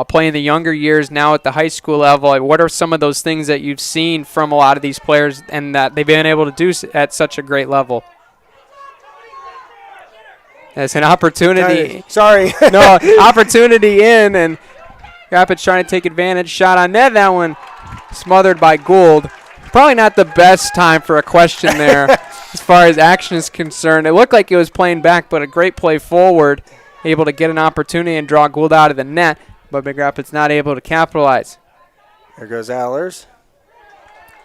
play in the younger years now at the high school level. What are some of those things that you've seen from a lot of these players and that they've been able to do at such a great level? It's an opportunity. Sorry. No, opportunity in, and Rapids trying to take advantage. Shot on net. That one smothered by Gould. Probably not the best time for a question there as far as action is concerned. It looked like it was playing back, but a great play forward, able to get an opportunity and draw Gould out of the net, but Big Rapids not able to capitalize. There goes Allers.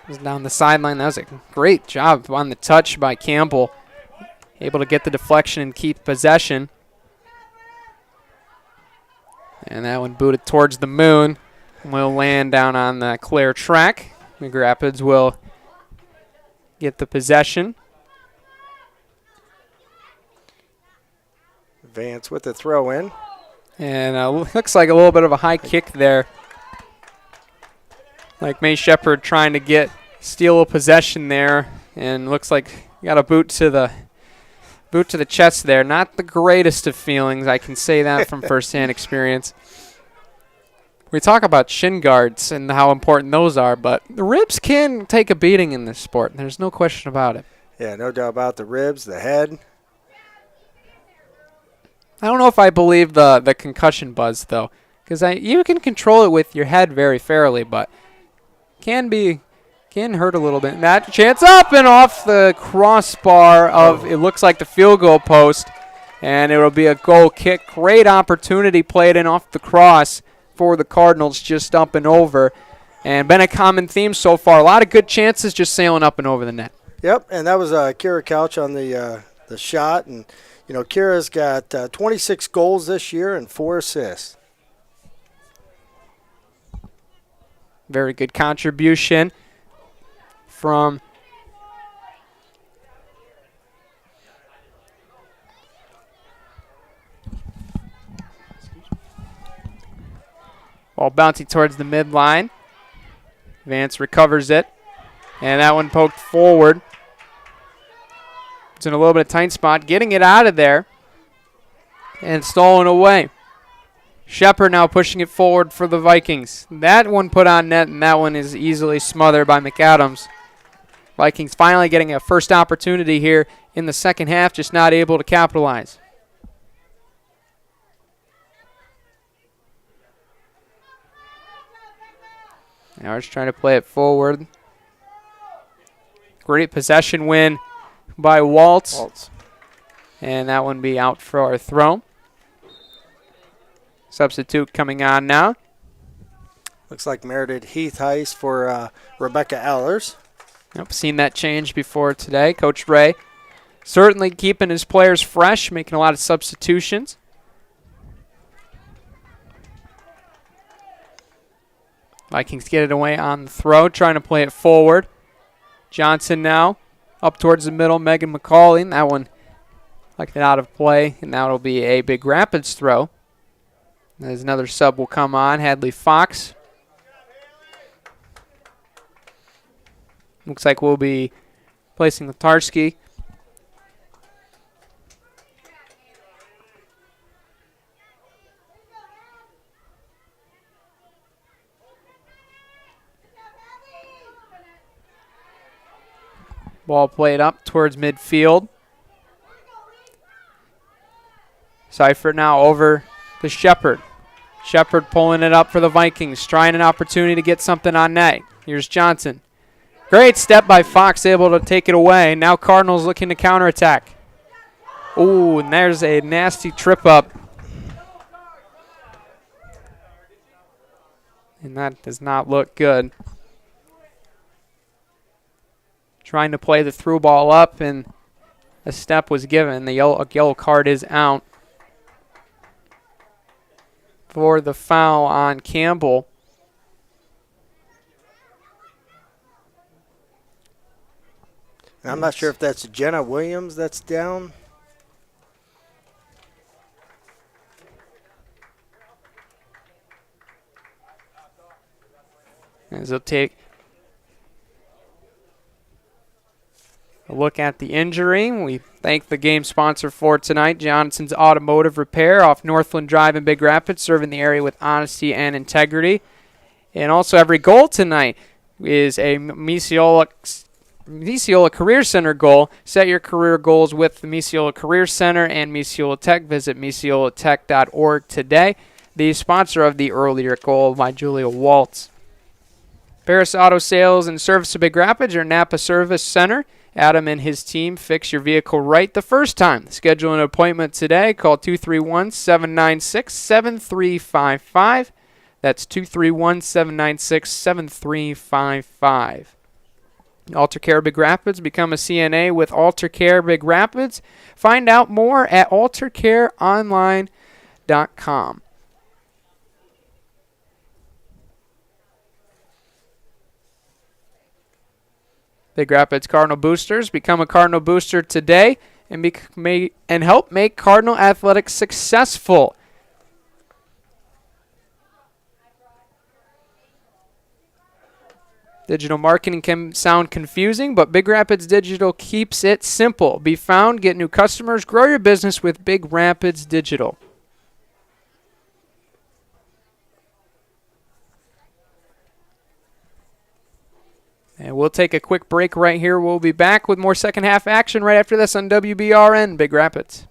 Was down the sideline. That was a great job on the touch by Campbell, able to get the deflection and keep possession. And that one booted towards the moon. Will land down on the Clare track. Big Rapids will get the possession. Vance with the throw in. And looks like a little bit of a high kick there. Like May Shepherd trying to steal a possession there. And looks like got a boot to the chest there. Not the greatest of feelings. I can say that from firsthand experience. We talk about shin guards and how important those are, but the ribs can take a beating in this sport. There's no question about it. Yeah, no doubt about the ribs, the head. I don't know if I believe the concussion buzz, though, because you can control it with your head very fairly, but can hurt a little bit. And that chance up and off the crossbar of, it looks like the field goal post, and it will be a goal kick. Great opportunity played in off the cross for the Cardinals, just up and over, and been a common theme so far. A lot of good chances just sailing up and over the net. Yep, and that was Kira Couch on the shot, and Kira's got 26 goals this year and 4 assists. Very good contribution from ball bouncing towards the midline. Vance recovers it, and that one poked forward. It's in a little bit of tight spot, getting it out of there, and stolen away. Shepherd now pushing it forward for the Vikings. That one put on net, and that one is easily smothered by McAdams. Vikings finally getting a first opportunity here in the second half, just not able to capitalize. Now we're just trying to play it forward. Great possession win by Waltz. And that one be out for our throw. Substitute coming on now. Looks like Meredith Heath-Heiss for Rebecca Allers. Yep, seen that change before today. Coach Ray certainly keeping his players fresh, making a lot of substitutions. Vikings get it away on the throw, trying to play it forward. Johnson now up towards the middle. Megan McCauley. That one like it out of play, and that'll be a Big Rapids throw. As another sub will come on, Hadley Fox. Looks like we'll be placing Latarski. Ball played up towards midfield. Seifert now over to Shepherd. Shepherd pulling it up for the Vikings, trying an opportunity to get something on net. Here's Johnson. Great step by Fox, able to take it away. Now Cardinals looking to counterattack. Ooh, and there's a nasty trip up. And that does not look good. Trying to play the through ball up, and A step was given. The yellow card is out for the foul on Campbell. I'm not sure if that's Jenna Williams that's down. As they'll take a look at the injury. We thank the game sponsor for tonight, Johnson's Automotive Repair off Northland Drive in Big Rapids, serving the area with honesty and integrity. And also every goal tonight is a Misiola Career Center goal. Set your career goals with the Misiola Career Center and Misiola Tech. Visit misiolatech.org today. The sponsor of the earlier goal by Julia Waltz. Paris Auto Sales and Service of Big Rapids, your Napa Service Center. Adam and his team fix your vehicle right the first time. Schedule an appointment today. Call 231-796-7355. That's 231-796-7355. Alter Care Big Rapids. Become a CNA with Alter Care Big Rapids. Find out more at altercareonline.com. Big Rapids Cardinal Boosters. Become a Cardinal Booster today and help make Cardinal athletics successful. Digital marketing can sound confusing, but Big Rapids Digital keeps it simple. Be found, get new customers, grow your business with Big Rapids Digital. And we'll take a quick break right here. We'll be back with more second half action right after this on WBRN Big Rapids.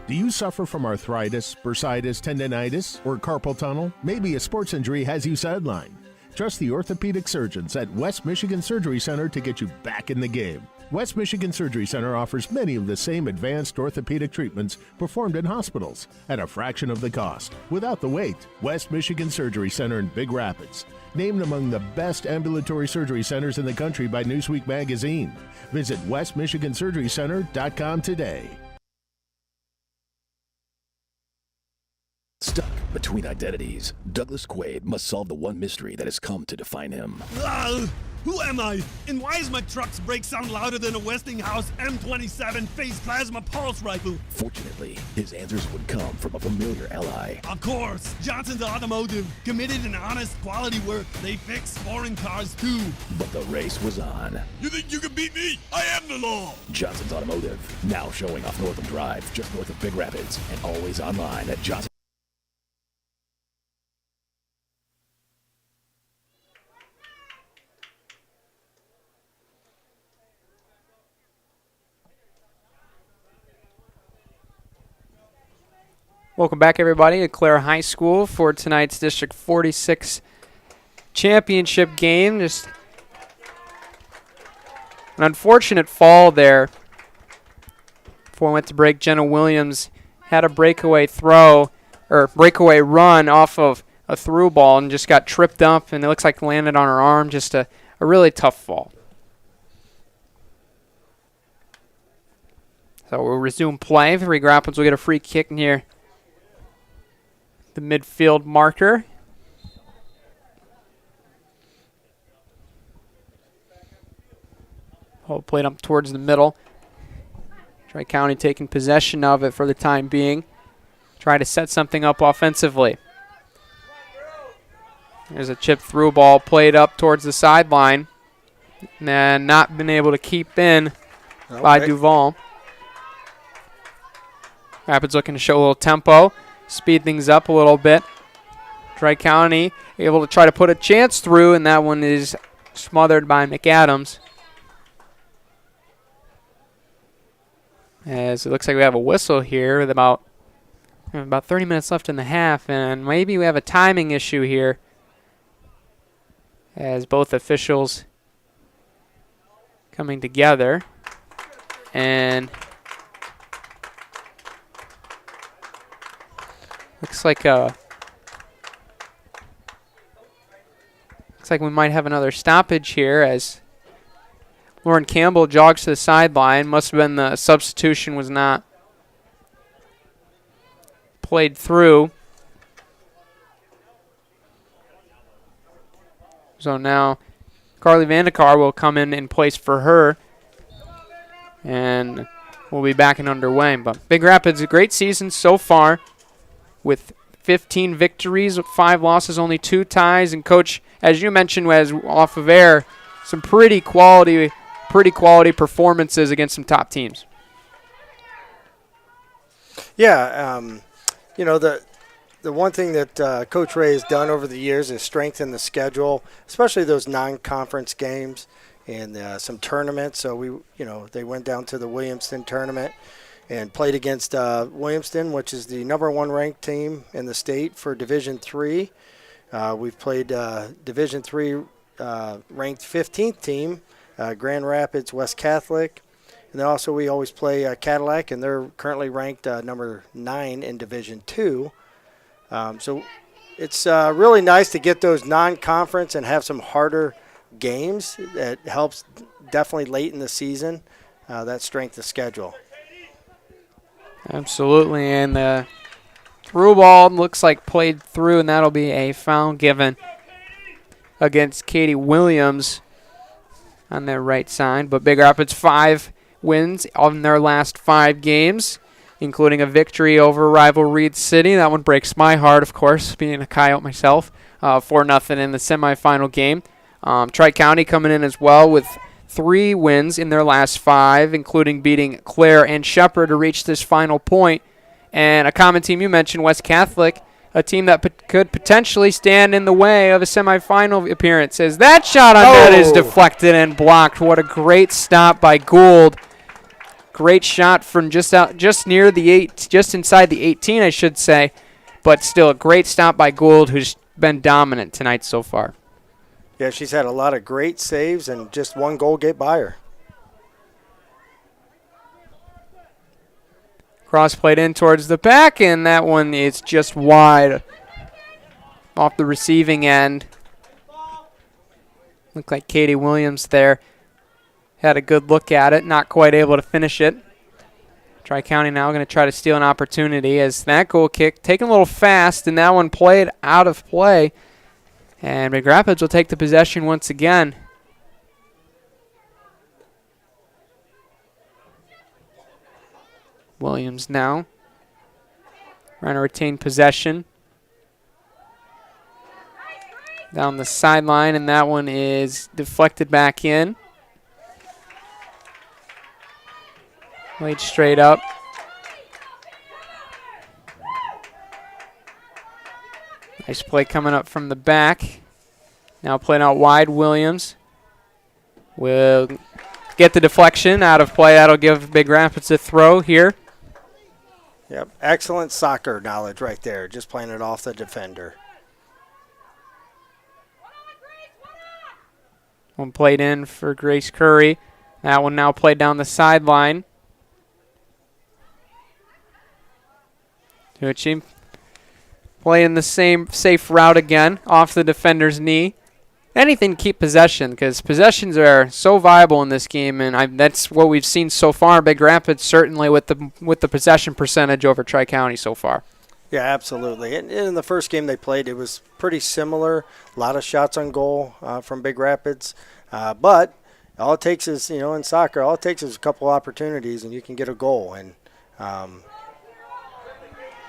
Do you suffer from arthritis, bursitis, tendonitis, or carpal tunnel? Maybe a sports injury has you sidelined. Trust the orthopedic surgeons at West Michigan Surgery Center to get you back in the game. West Michigan Surgery Center offers many of the same advanced orthopedic treatments performed in hospitals at a fraction of the cost, without the wait. West Michigan Surgery Center in Big Rapids. Named among the best ambulatory surgery centers in the country by Newsweek magazine. Visit westmichigansurgerycenter.com today. Stuck between identities, Douglas Quaid must solve the one mystery that has come to define him. Who am I? And why is my truck's brake sound louder than a Westinghouse M27 phase plasma pulse rifle? Fortunately, his answers would come from a familiar ally. Of course, Johnson's Automotive. Committed and honest quality work. They fix foreign cars too. But the race was on. You think you can beat me? I am the law. Johnson's Automotive, now showing off Northland Drive, just north of Big Rapids, and always online at Johnson. Welcome back, everybody, to Clare High School for tonight's District 46 championship game. Just an unfortunate fall there. Before we went to break, Jenna Williams had a breakaway run off of a through ball and just got tripped up, and it looks like landed on her arm. Just a really tough fall. So we'll resume play. Big Rapids will get a free kick near the midfield marker. Played up towards the middle. Tri-County taking possession of it for the time being. Try to set something up offensively. There's a chip through ball played up towards the sideline. And not been able to keep in by Duval. Rapids looking to show a little tempo. Speed things up a little bit. Tri-County able to try to put a chance through, and that one is smothered by McAdams. As it looks like we have a whistle here with about 30 minutes left in the half, and maybe we have a timing issue here as both officials coming together. And looks like we might have another stoppage here as Lauren Campbell jogs to the sideline. Must have been the substitution was not played through. So now Carly Vandekar will come in place for her. And we'll be back and underway. But Big Rapids, a great season so far with 15 victories, 5 losses, only 2 ties. And Coach, as you mentioned, was off of air, some pretty quality performances against some top teams. Yeah, you know, the one thing that Coach Ray has done over the years is strengthen the schedule, especially those non-conference games and some tournaments. So they went down to the Williamston tournament and played against Williamston, which is the #1 ranked team in the state for Division III. We've played Division III ranked 15th team, Grand Rapids West Catholic. And then also we always play Cadillac, and they're currently ranked number 9 in Division II. So it's really nice to get those non-conference and have some harder games. That helps definitely late in the season, that strength of schedule. Absolutely, and the through ball looks like played through, and that'll be a foul given against Katie Williams on their right side. But Big Rapids 5 wins on their last 5 games, including a victory over rival Reed City. That one breaks my heart, of course, being a Coyote myself, 4-0 in the semifinal game. Tri-County coming in as well with 3 wins in their last 5, including beating Clare and Shepherd to reach this final point. And a common team you mentioned, West Catholic, a team that could potentially stand in the way of a semifinal appearance. As that shot on net is deflected and blocked. What a great stop by Gould. Great shot from just inside the 18, I should say. But still a great stop by Gould, who's been dominant tonight so far. Yeah, she's had a lot of great saves and just one goal get by her. Cross played in towards the back, and that one is just wide off the receiving end. Looked like Katie Williams there had a good look at it, not quite able to finish it. Tri-County now going to try to steal an opportunity as that goal kick taken a little fast, and that one played out of play. And Big Rapids will take the possession once again. Williams now trying to retain possession. Down the sideline, and that one is deflected back in. Laid straight up. Nice play coming up from the back. Now playing out wide, Williams will get the deflection out of play. That'll give Big Rapids a throw here. Yep, excellent soccer knowledge right there, just playing it off the defender. One played in for Grace Curry. That one now played down the sideline. Tucci playing the same safe route again, off the defender's knee. Anything to keep possession, because possessions are so viable in this game, and that's what we've seen so far. Big Rapids certainly with the possession percentage over Tri-County so far. Yeah, absolutely. And in the first game they played, it was pretty similar. A lot of shots on goal from Big Rapids, but all it takes is, in soccer, all it takes is a couple opportunities, and you can get a goal. And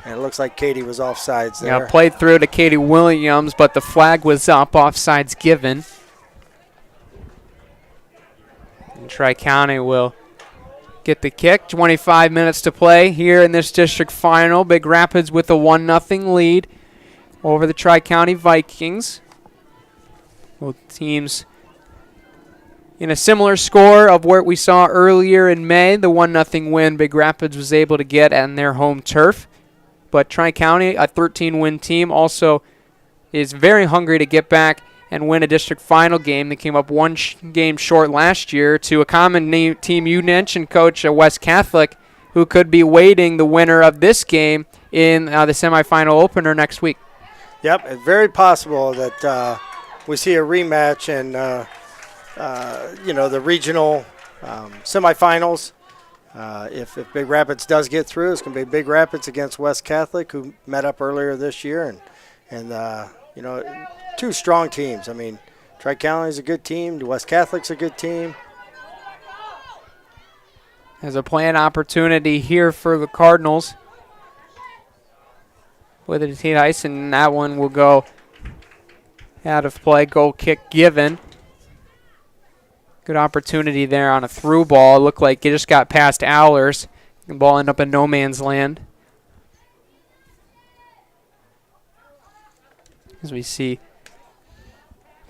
it looks like Katie was offsides there. Yeah, played through to Katie Williams, but the flag was up. Offsides given. And Tri-County will get the kick. 25 minutes to play here in this district final. Big Rapids with a 1-0 lead. over the Tri-County Vikings. Both teams in a similar score of what we saw earlier in May. The 1-0 win Big Rapids was able to get on their home turf. But Tri-County, a 13-win team, also is very hungry to get back and win a district final game. They came up one game short last year to a common team you mentioned, Coach, West Catholic, who could be waiting the winner of this game in the semifinal opener next week. Yep, it's very possible that we see a rematch in, the regional semifinals. If Big Rapids does get through, it's going to be Big Rapids against West Catholic, who met up earlier this year, and two strong teams. I mean, Tri-County is a good team. West Catholic's a good team. There's a planned opportunity here for the Cardinals with it to ice, and that one will go out of play. Goal kick given. Good opportunity there on a through ball. It looked like it just got past Owlers. The ball ended up in no man's land. As we see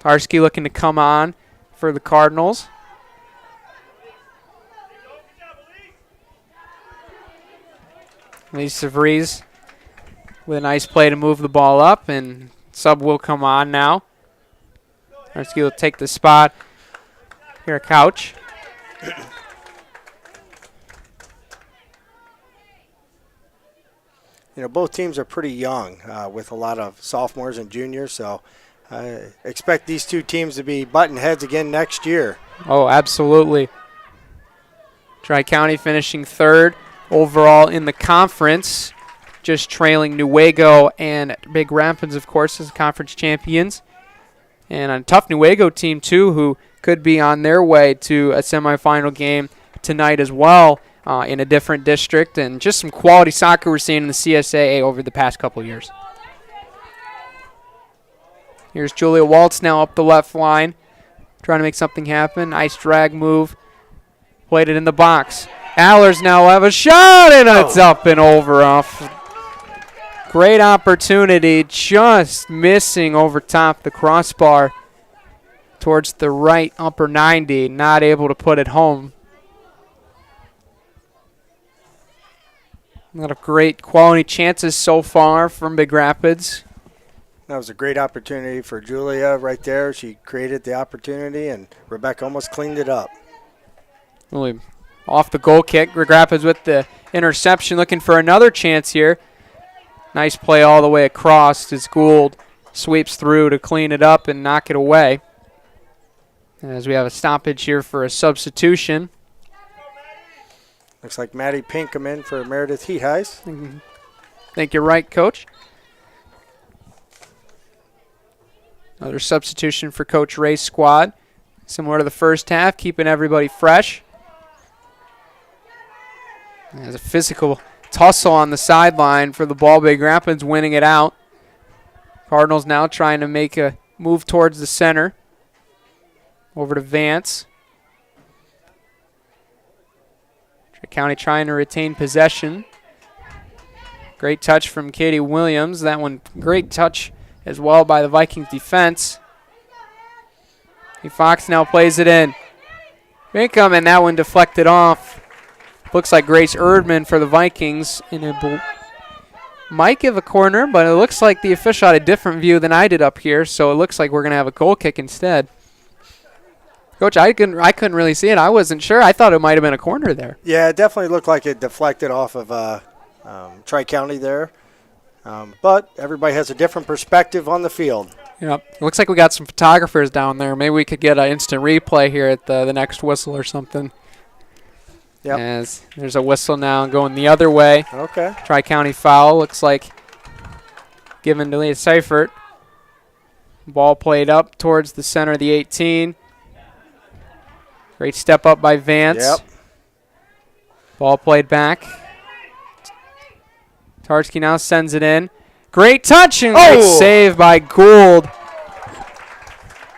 Varsity looking to come on for the Cardinals. Lee Sevries with a nice play to move the ball up, and sub will come on now. Varsity will take the spot. Here, a Couch. Both teams are pretty young with a lot of sophomores and juniors, so I expect these two teams to be button heads again next year. Oh, absolutely. Tri-County finishing third overall in the conference, just trailing Newaygo and Big Rapids, of course, as conference champions. And a tough Newaygo team, too, who could be on their way to a semifinal game tonight as well in a different district. And just some quality soccer we're seeing in the CSAA over the past couple years. Here's Julia Waltz now up the left line, trying to make something happen. Nice drag move. Played it in the box. Allers now have a shot, and it's up and over off. Great opportunity, just missing over top the crossbar towards the right upper 90, not able to put it home. A lot of great quality chances so far from Big Rapids. That was a great opportunity for Julia right there. She created the opportunity, and Rebecca almost cleaned it up. Really off the goal kick. Big Rapids with the interception, looking for another chance here. Nice play all the way across as Gould sweeps through to clean it up and knock it away. As we have a stoppage here for a substitution. Looks like Maddie Pinkham in for Meredith Heatheis. I think you're right, Coach. Another substitution for Coach Ray's squad. Similar to the first half, keeping everybody fresh. There's a physical tussle on the sideline for the ball. Big Rapids winning it out. Cardinals now trying to make a move towards the center. Over to Vance. Tri-County trying to retain possession. Great touch from Katie Williams. That one, great touch as well by the Vikings defense. Fox now plays it in. Pinkham, and that one deflected off. Looks like Grace Erdman for the Vikings. And it might give a corner, but it looks like the official had a different view than I did up here, so it looks like we're going to have a goal kick instead. Coach, I couldn't really see it. I wasn't sure. I thought it might have been a corner there. Yeah, it definitely looked like it deflected off of Tri-County there. But everybody has a different perspective on the field. Yep. Looks like we got some photographers down there. Maybe we could get an instant replay here at the next whistle or something. Yep. As there's a whistle now going the other way. Okay. Tri-County foul. Looks like given to Leah Seifert. Ball played up towards the center of the 18. Great step up by Vance. Yep. Ball played back. Tarski now sends it in. Great touch and great save by Gould.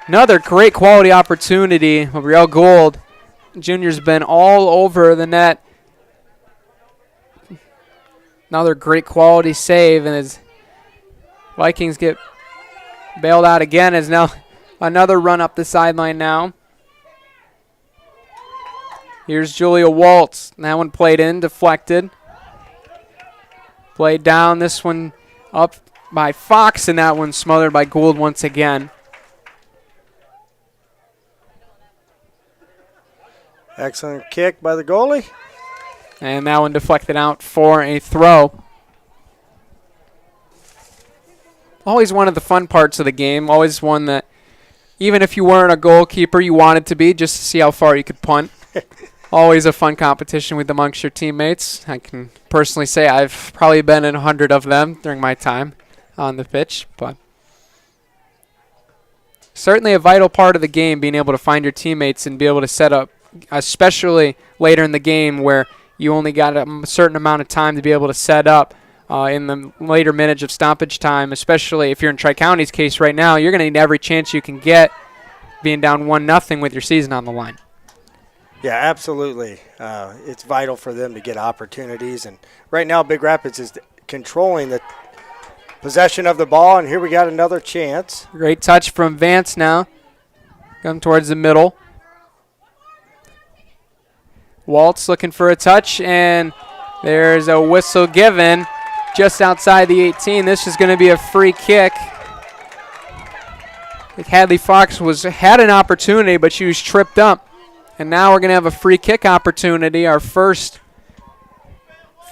Another great quality opportunity. Gabrielle Gould, Jr.'s been all over the net. Another great quality save, and as Vikings get bailed out again as now another run up the sideline now. Here's Julia Waltz. That one played in, deflected. Played down, this one up by Fox, and that one smothered by Gould once again. Excellent kick by the goalie. And that one deflected out for a throw. Always one of the fun parts of the game. Always one that, even if you weren't a goalkeeper, you wanted to be just to see how far you could punt. Always a fun competition with amongst your teammates. I can personally say I've probably been in 100 of them during my time on the pitch. But certainly a vital part of the game, being able to find your teammates and be able to set up, especially later in the game where you only got a certain amount of time to be able to set up in the later minutes of stoppage time, especially if you're in Tri-County's case right now. You're going to need every chance you can get being down 1-0 with your season on the line. Yeah, absolutely. It's vital for them to get opportunities. And right now, Big Rapids is controlling the possession of the ball. And here we got another chance. Great touch from Vance now. Come towards the middle. Waltz looking for a touch, and there's a whistle given just outside the 18. This is going to be a free kick. I think Hadley Fox had an opportunity, but she was tripped up. And now we're going to have a free kick opportunity, our first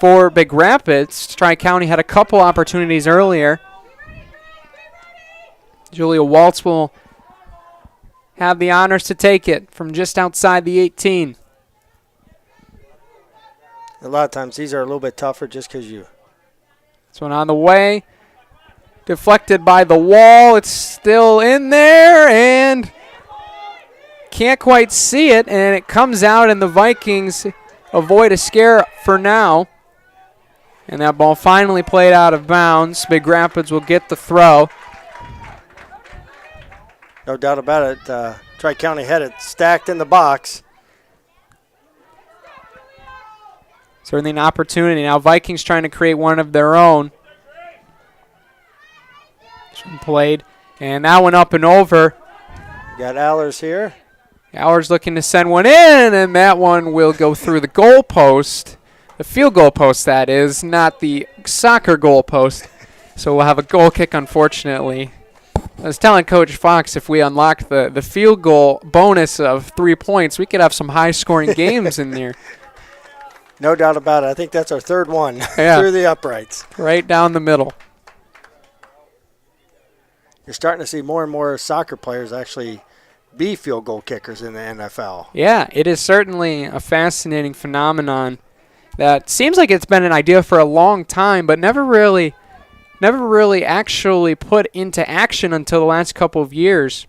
for Big Rapids. Tri-County had a couple opportunities earlier. Julia Waltz will have the honors to take it from just outside the 18. A lot of times these are a little bit tougher just because you... This one on the way. Deflected by the wall. It's still in there, and can't quite see it, and it comes out, and the Vikings avoid a scare for now. And that ball finally played out of bounds. Big Rapids will get the throw. No doubt about it. Tri-County had it stacked in the box. Certainly an opportunity. Now Vikings trying to create one of their own. This one played, and that one up and over. Got Allers here. Allers looking to send one in, and that one will go through the goal post. The field goal post, that is, not the soccer goal post. So we'll have a goal kick, unfortunately. I was telling Coach Fox if we unlock the field goal bonus of 3 points, we could have some high-scoring games in there. No doubt about it. I think that's our third one through the uprights. Right down the middle. You're starting to see more and more soccer players actually be field goal kickers in the NFL. Yeah, it is certainly a fascinating phenomenon that seems like it's been an idea for a long time, but never really actually put into action until the last couple of years.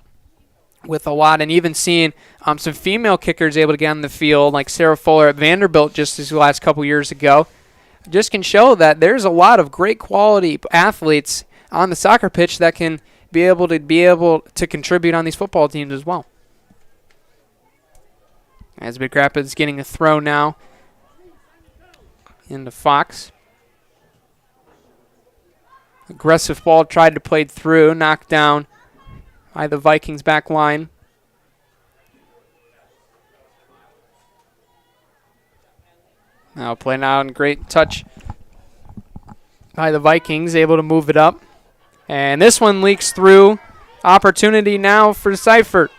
With a lot, and even seeing some female kickers able to get on the field, like Sarah Fuller at Vanderbilt just this last couple years ago, just can show that there's a lot of great quality athletes on the soccer pitch that can be able to contribute on these football teams as well. As Big Rapids getting a throw now into Fox. Aggressive ball tried to play through, knocked down by the Vikings back line. Now playing out and great touch by the Vikings, able to move it up. And this one leaks through. Opportunity now for Seifert.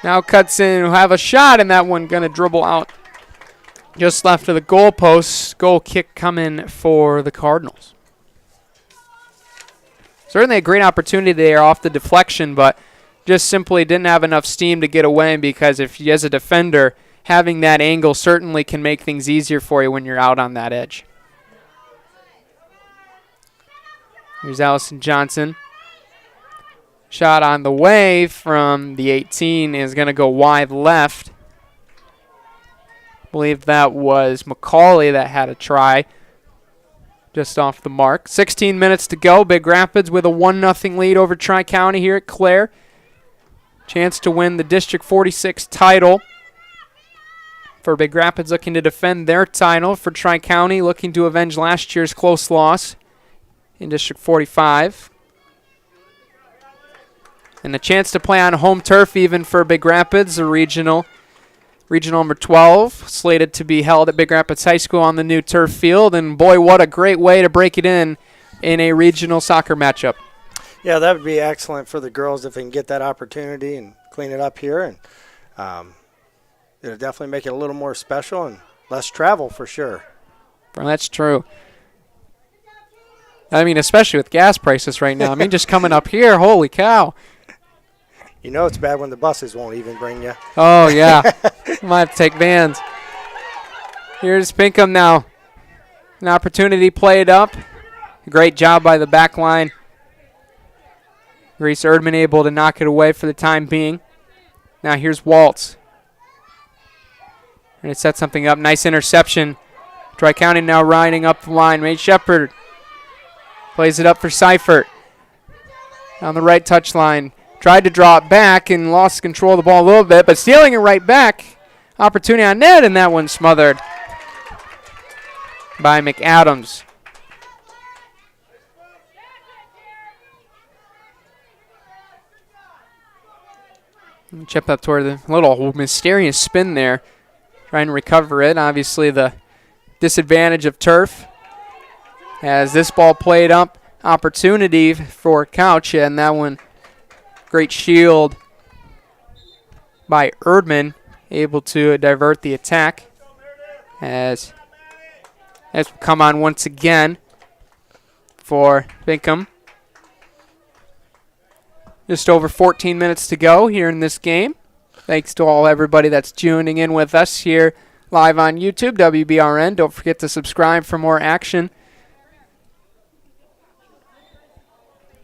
Now cuts in, will have a shot, and that one going to dribble out just left of the goal post. Goal kick coming for the Cardinals. Certainly a great opportunity there off the deflection, but just simply didn't have enough steam to get away, because if you, as a defender, having that angle certainly can make things easier for you when you're out on that edge. Here's Allison Johnson. Shot on the way from the 18 is going to go wide left. I believe that was McCauley that had a try. Just off the mark. 16 minutes to go. Big Rapids with a 1-0 lead over Tri-County here at Clare. Chance to win the District 46 title. For Big Rapids looking to defend their title. For Tri-County looking to avenge last year's close loss in District 45. And a chance to play on home turf even for Big Rapids, the regional number 12, slated to be held at Big Rapids High School on the new turf field. And boy, what a great way to break it in a regional soccer matchup. Yeah, that would be excellent for the girls if they can get that opportunity and clean it up here. And it'll definitely make it a little more special and less travel for sure. Well, that's true. I mean, especially with gas prices right now. I mean, just coming up here, holy cow. You know it's bad when the buses won't even bring you. Oh, yeah. Might have to take vans. Here's Pinkham now. An opportunity played up. Great job by the back line. Grace Erdman able to knock it away for the time being. Now here's Waltz. And it set something up. Nice interception. Tri-County now riding up the line. May Shepard plays it up for Seifert. On the right touchline. Tried to draw it back and lost control of the ball a little bit, but stealing it right back. Opportunity on net, and that one smothered by McAdams. Chip up toward the little mysterious spin there. Trying to recover it. Obviously the disadvantage of turf. As this ball played up, opportunity for Couch, and that one, great shield by Erdman, able to divert the attack. As will come on once again for Pinkham. Just over 14 minutes to go here in this game. Thanks to everybody that's tuning in with us here live on YouTube, WBRN. Don't forget to subscribe for more action.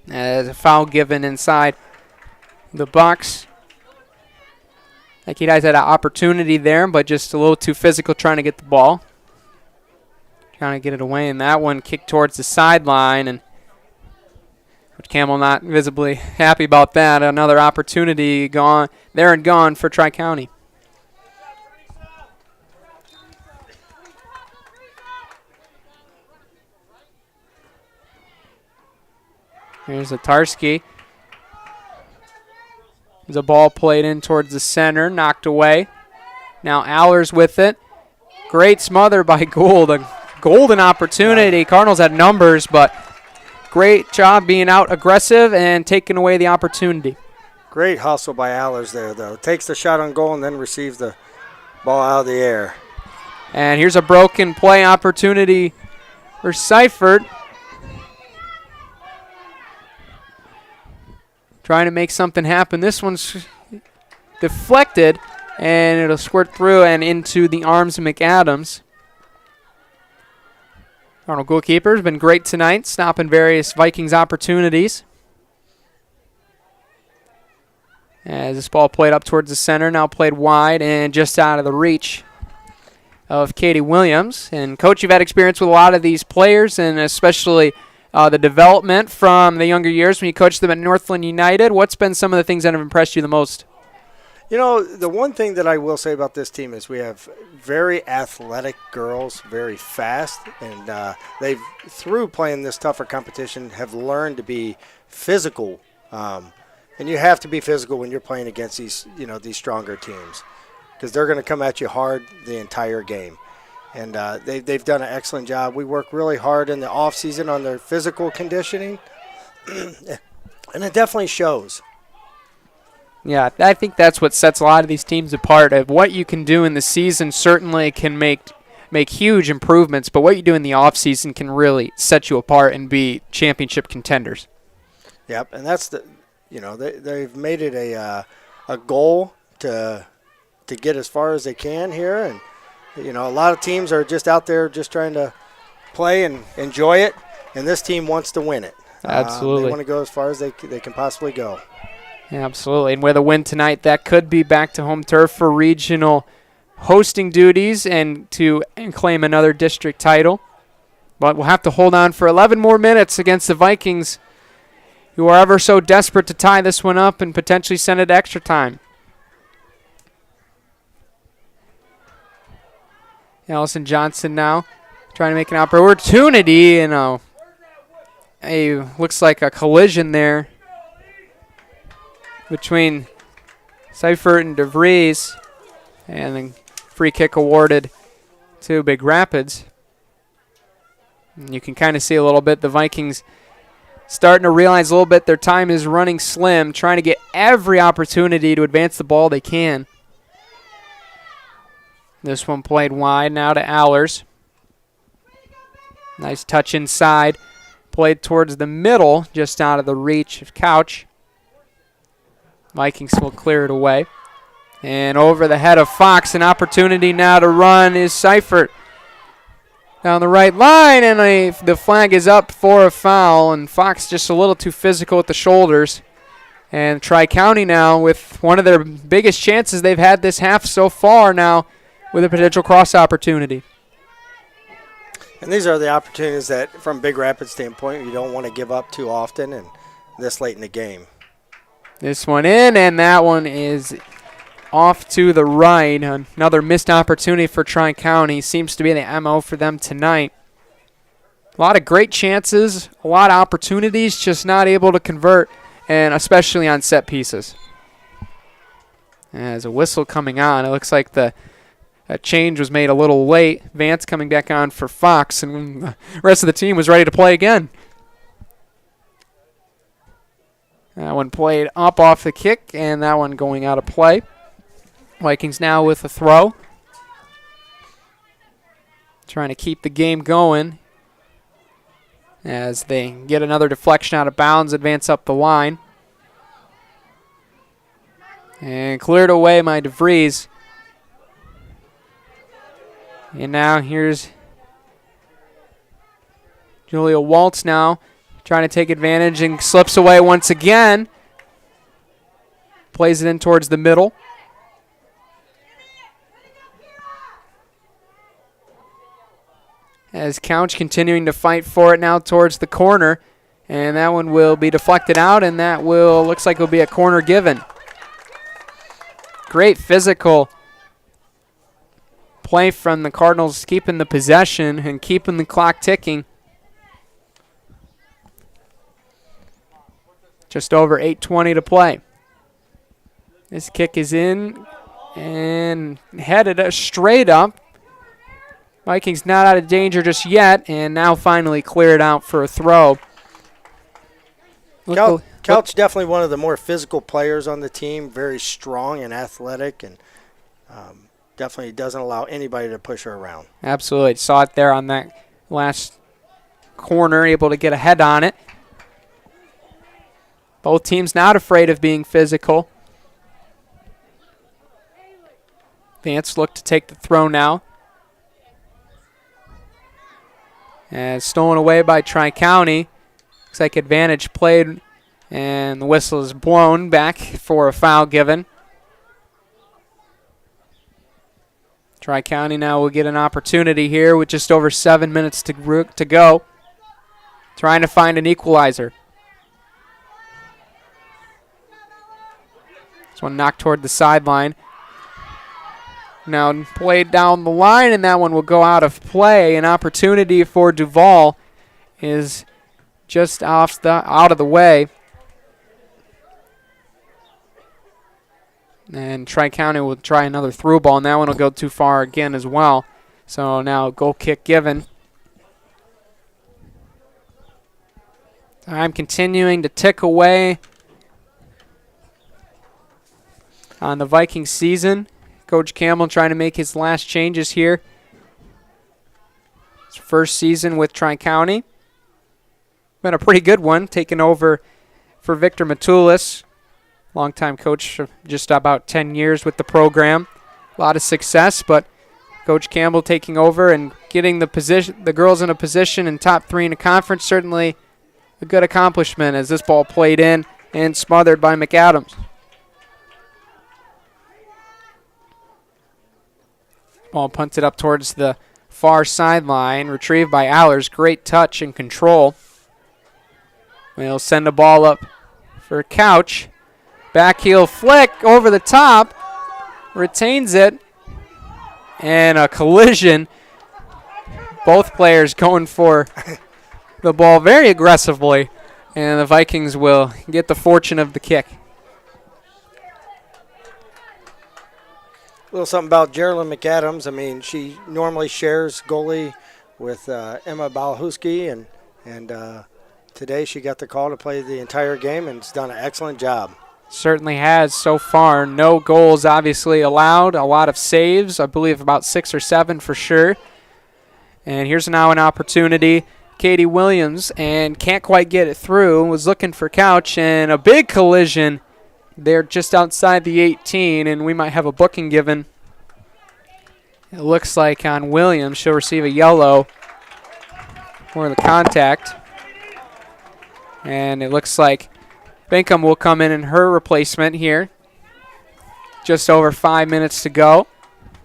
As a foul given inside the box. I think you guys had an opportunity there, but just a little too physical trying to get the ball. Trying to get it away, and that one kicked towards the sideline, and Coach Campbell not visibly happy about that. Another opportunity gone there and gone for Tri-County. Here's Zatarski. There's a ball played in towards the center, knocked away. Now Allers with it. Great smother by Gould. A golden opportunity. Cardinals had numbers, but great job being out aggressive and taking away the opportunity. Great hustle by Allers there, though. Takes the shot on goal and then receives the ball out of the air. And here's a broken play opportunity for Seifert. Trying to make something happen. This one's deflected, and it'll squirt through and into the arms of McAdams. Arnold goalkeeper has been great tonight, stopping various Vikings opportunities. As this ball played up towards the center, now played wide and just out of the reach of Katie Williams. And, Coach, you've had experience with a lot of these players, and especially the development from the younger years when you coached them at Northland United. What's been some of the things that have impressed you the most? You know, the one thing that I will say about this team is we have very athletic girls, very fast, and they've, through playing this tougher competition, have learned to be physical. And you have to be physical when you're playing against these stronger teams, because they're going to come at you hard the entire game. And they've done an excellent job. We work really hard in the off season on their physical conditioning, and it definitely shows. Yeah, I think that's what sets a lot of these teams apart. Of what you can do in the season certainly can make huge improvements, but what you do in the off season can really set you apart and be championship contenders. Yep, and that's they've made it a goal to get as far as they can here, and a lot of teams are just out there just trying to play and enjoy it, and this team wants to win it. Absolutely. They want to go as far as they can possibly go. Yeah, absolutely. And with a win tonight, that could be back to home turf for regional hosting duties and claim another district title. But we'll have to hold on for 11 more minutes against the Vikings, who are ever so desperate to tie this one up and potentially send it to extra time. Allison Johnson now trying to make an opportunity, looks like a collision there between Seifert and DeVries, and then free kick awarded to Big Rapids. And you can kind of see a little bit the Vikings starting to realize a little bit their time is running slim, trying to get every opportunity to advance the ball they can. This one played wide now to Allers. Nice touch inside. Played towards the middle, just out of the reach of Couch. Vikings will clear it away. And over the head of Fox, an opportunity now to run is Seifert down the right line, and the flag is up for a foul, and Fox just a little too physical with the shoulders. And Tri-County now with one of their biggest chances they've had this half so far now with a potential cross opportunity. And these are the opportunities that, from Big Rapids standpoint, you don't want to give up too often and this late in the game. This one in, and that one is off to the right. Another missed opportunity for Tri-County. Seems to be the MO for them tonight. A lot of great chances, a lot of opportunities, just not able to convert, and especially on set pieces. As a whistle coming on, it looks like the change was made a little late. Vance coming back on for Fox, and the rest of the team was ready to play again. That one played up off the kick, and that one going out of play. Vikings now with a throw. Trying to keep the game going as they get another deflection out of bounds, advance up the line. And cleared away by DeVries. And now here's Julia Waltz now trying to take advantage and slips away once again. Plays it in towards the middle. As Couch continuing to fight for it now towards the corner. And that one will be deflected out, and that looks like it will be a corner given. Great physical play from the Cardinals, keeping the possession and keeping the clock ticking. Just over 8:20 to play. This kick is in and headed straight up. Vikings not out of danger just yet, and now finally cleared out for a throw. Couch definitely one of the more physical players on the team, very strong and athletic, and definitely doesn't allow anybody to push her around. Absolutely. Saw it there on that last corner, able to get a head on it. Both teams not afraid of being physical. Vance looked to take the throw now. And stolen away by Tri-County. Looks like advantage played, and the whistle is blown back for a foul given. Tri-County now will get an opportunity here with just over 7 minutes to go. Trying to find an equalizer. This one knocked toward the sideline. Now played down the line, and that one will go out of play. An opportunity for Duval is just out of the way. And Tri-County will try another through ball, and that one will go too far again as well. So now goal kick given. Time continuing to tick away on the Vikings season. Coach Campbell trying to make his last changes here. His first season with Tri-County. Been a pretty good one, taking over for Victor Matulis. Longtime coach for just about 10 years with the program. A lot of success, but Coach Campbell taking over and getting the girls in a position in top 3 in the conference. Certainly a good accomplishment as this ball played in and smothered by McAdams. Ball punted up towards the far sideline, retrieved by Allers. Great touch and control. We'll send the ball up for Couch. Back heel flick over the top. Retains it. And a collision. Both players going for the ball very aggressively, and the Vikings will get the fortune of the kick. A little something about Geraldine McAdams. I mean, she normally shares goalie with Emma Balhuski, and today she got the call to play the entire game and has done an excellent job. Certainly has so far. No goals obviously allowed. A lot of saves, I believe about 6 or 7 for sure. And here's now an opportunity. Katie Williams, and can't quite get it through. Was looking for Couch, and a big collision there just outside the 18, and we might have a booking given. It looks like on Williams. She'll receive a yellow for the contact. And it looks like Binkham will come in her replacement here. Just over 5 minutes to go.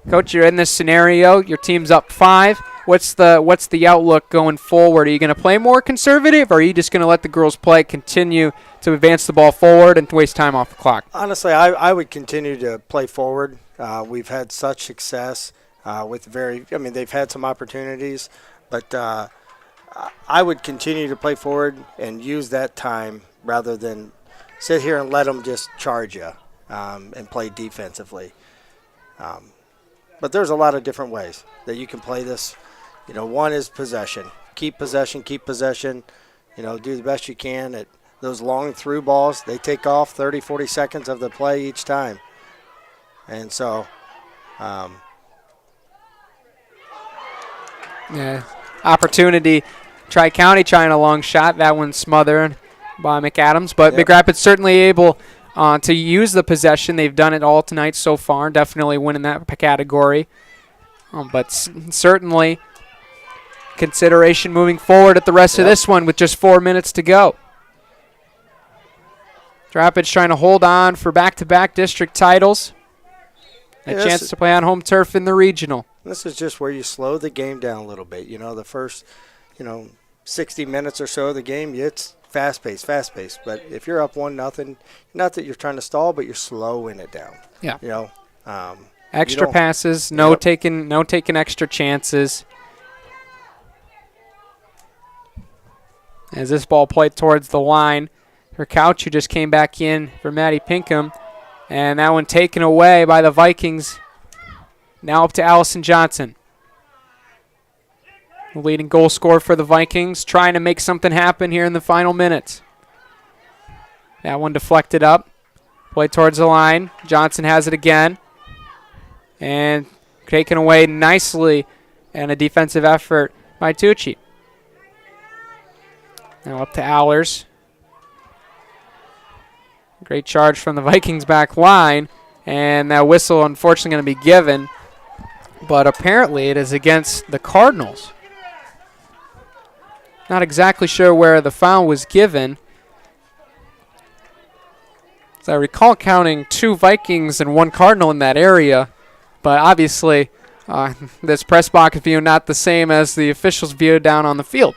Coach, you're in this scenario. Your team's up 5. What's the outlook going forward? Are you going to play more conservative, or are you just going to let the girls play, continue to advance the ball forward, and waste time off the clock? Honestly, I would continue to play forward. We've had such success with they've had some opportunities, but I would continue to play forward and use that time rather than sit here and let them just charge you and play defensively. But there's a lot of different ways that you can play this. One is possession. Keep possession. Do the best you can at those long through balls. They take off 30, 40 seconds of the play each time. And so opportunity. Tri-County trying a long shot. That one's smothered by McAdams. But Big Rapids certainly able to use the possession. They've done it all tonight so far. Definitely winning that category. But certainly consideration moving forward at the rest of this one with just 4 minutes to go. Rapids trying to hold on for back-to-back district titles. A chance to play on home turf in the regional. This is just where you slow the game down a little bit. The first, 60 minutes or so of the game, it's fast-paced. But if you're up 1-0, not that you're trying to stall, but you're slowing it down. Yeah. Extra passes, no taking extra chances. As this ball played towards the line, for Couch, who just came back in for Maddie Pinkham. And that one taken away by the Vikings. Now up to Allison Johnson. The leading goal scorer for the Vikings, trying to make something happen here in the final minutes. That one deflected up. Played towards the line. Johnson has it again. And taken away nicely. And a defensive effort by Tucci. Now up to Allers. Great charge from the Vikings back line. And that whistle unfortunately going to be given. But apparently it is against the Cardinals. Not exactly sure where the foul was given. As I recall counting 2 Vikings and 1 Cardinal in that area. But obviously this press box view not the same as the officials' view down on the field.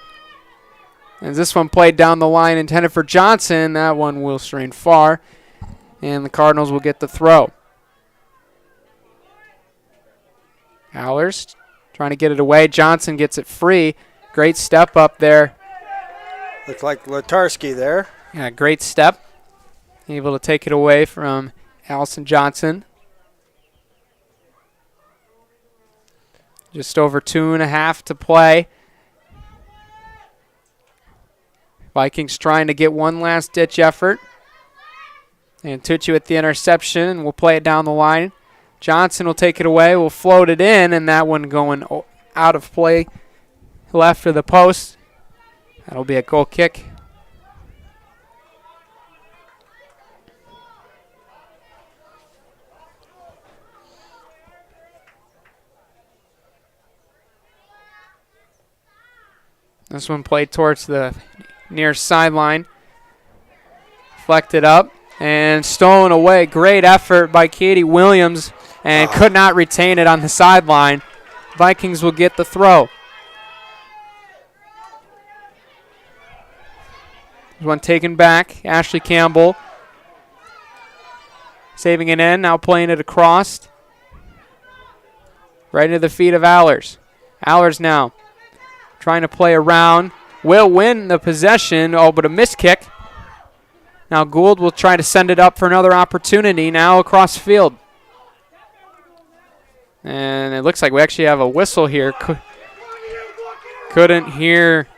As this one played down the line intended for Johnson, that one will strain far. And the Cardinals will get the throw. Allers trying to get it away. Johnson gets it free. Great step up there. Looked like Latarski there. Yeah, great step. Able to take it away from Allison Johnson. Just over 2.5 to play. Vikings trying to get one last ditch effort. And Tucci with the interception. We'll play it down the line. Johnson will take it away. We'll float it in, and that one going out of play left of the post. That'll be a goal kick. This one played towards the near sideline. Deflected up and stolen away. Great effort by Katie Williams and could not retain it on the sideline. Vikings will get the throw. One taken back. Ashley Campbell saving it in. Now playing it across. Right into the feet of Allers. Allers now trying to play around. will win the possession. Oh, but a missed kick. Now Gould will try to send it up for another opportunity now across field. And it looks like we actually have a whistle here. Couldn't hear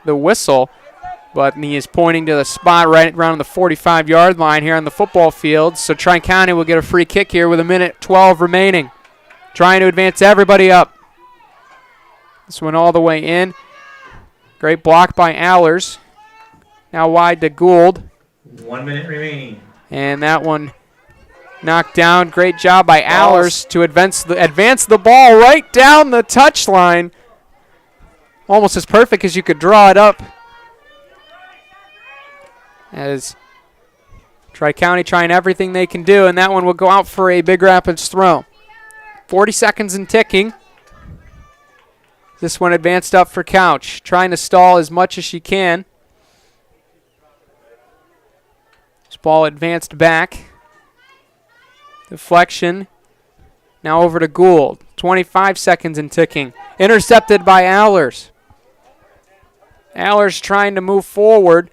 the whistle, but he is pointing to the spot right around the 45-yard line here on the football field. So Tri-County will get a free kick here with 1:12 remaining. Trying to advance everybody up. This one all the way in. Great block by Allers. Now wide to Gould. 1 minute remaining. And that one knocked down. Great job by Allers to advance the ball right down the touchline. Almost as perfect as you could draw it up. As Tri-County trying everything they can do, and that one will go out for a Big Rapids throw. 40 seconds and ticking. This one advanced up for Couch, trying to stall as much as she can. This ball advanced back. Deflection. Now over to Gould. 25 seconds and ticking. Intercepted by Allers. Allers trying to move forward.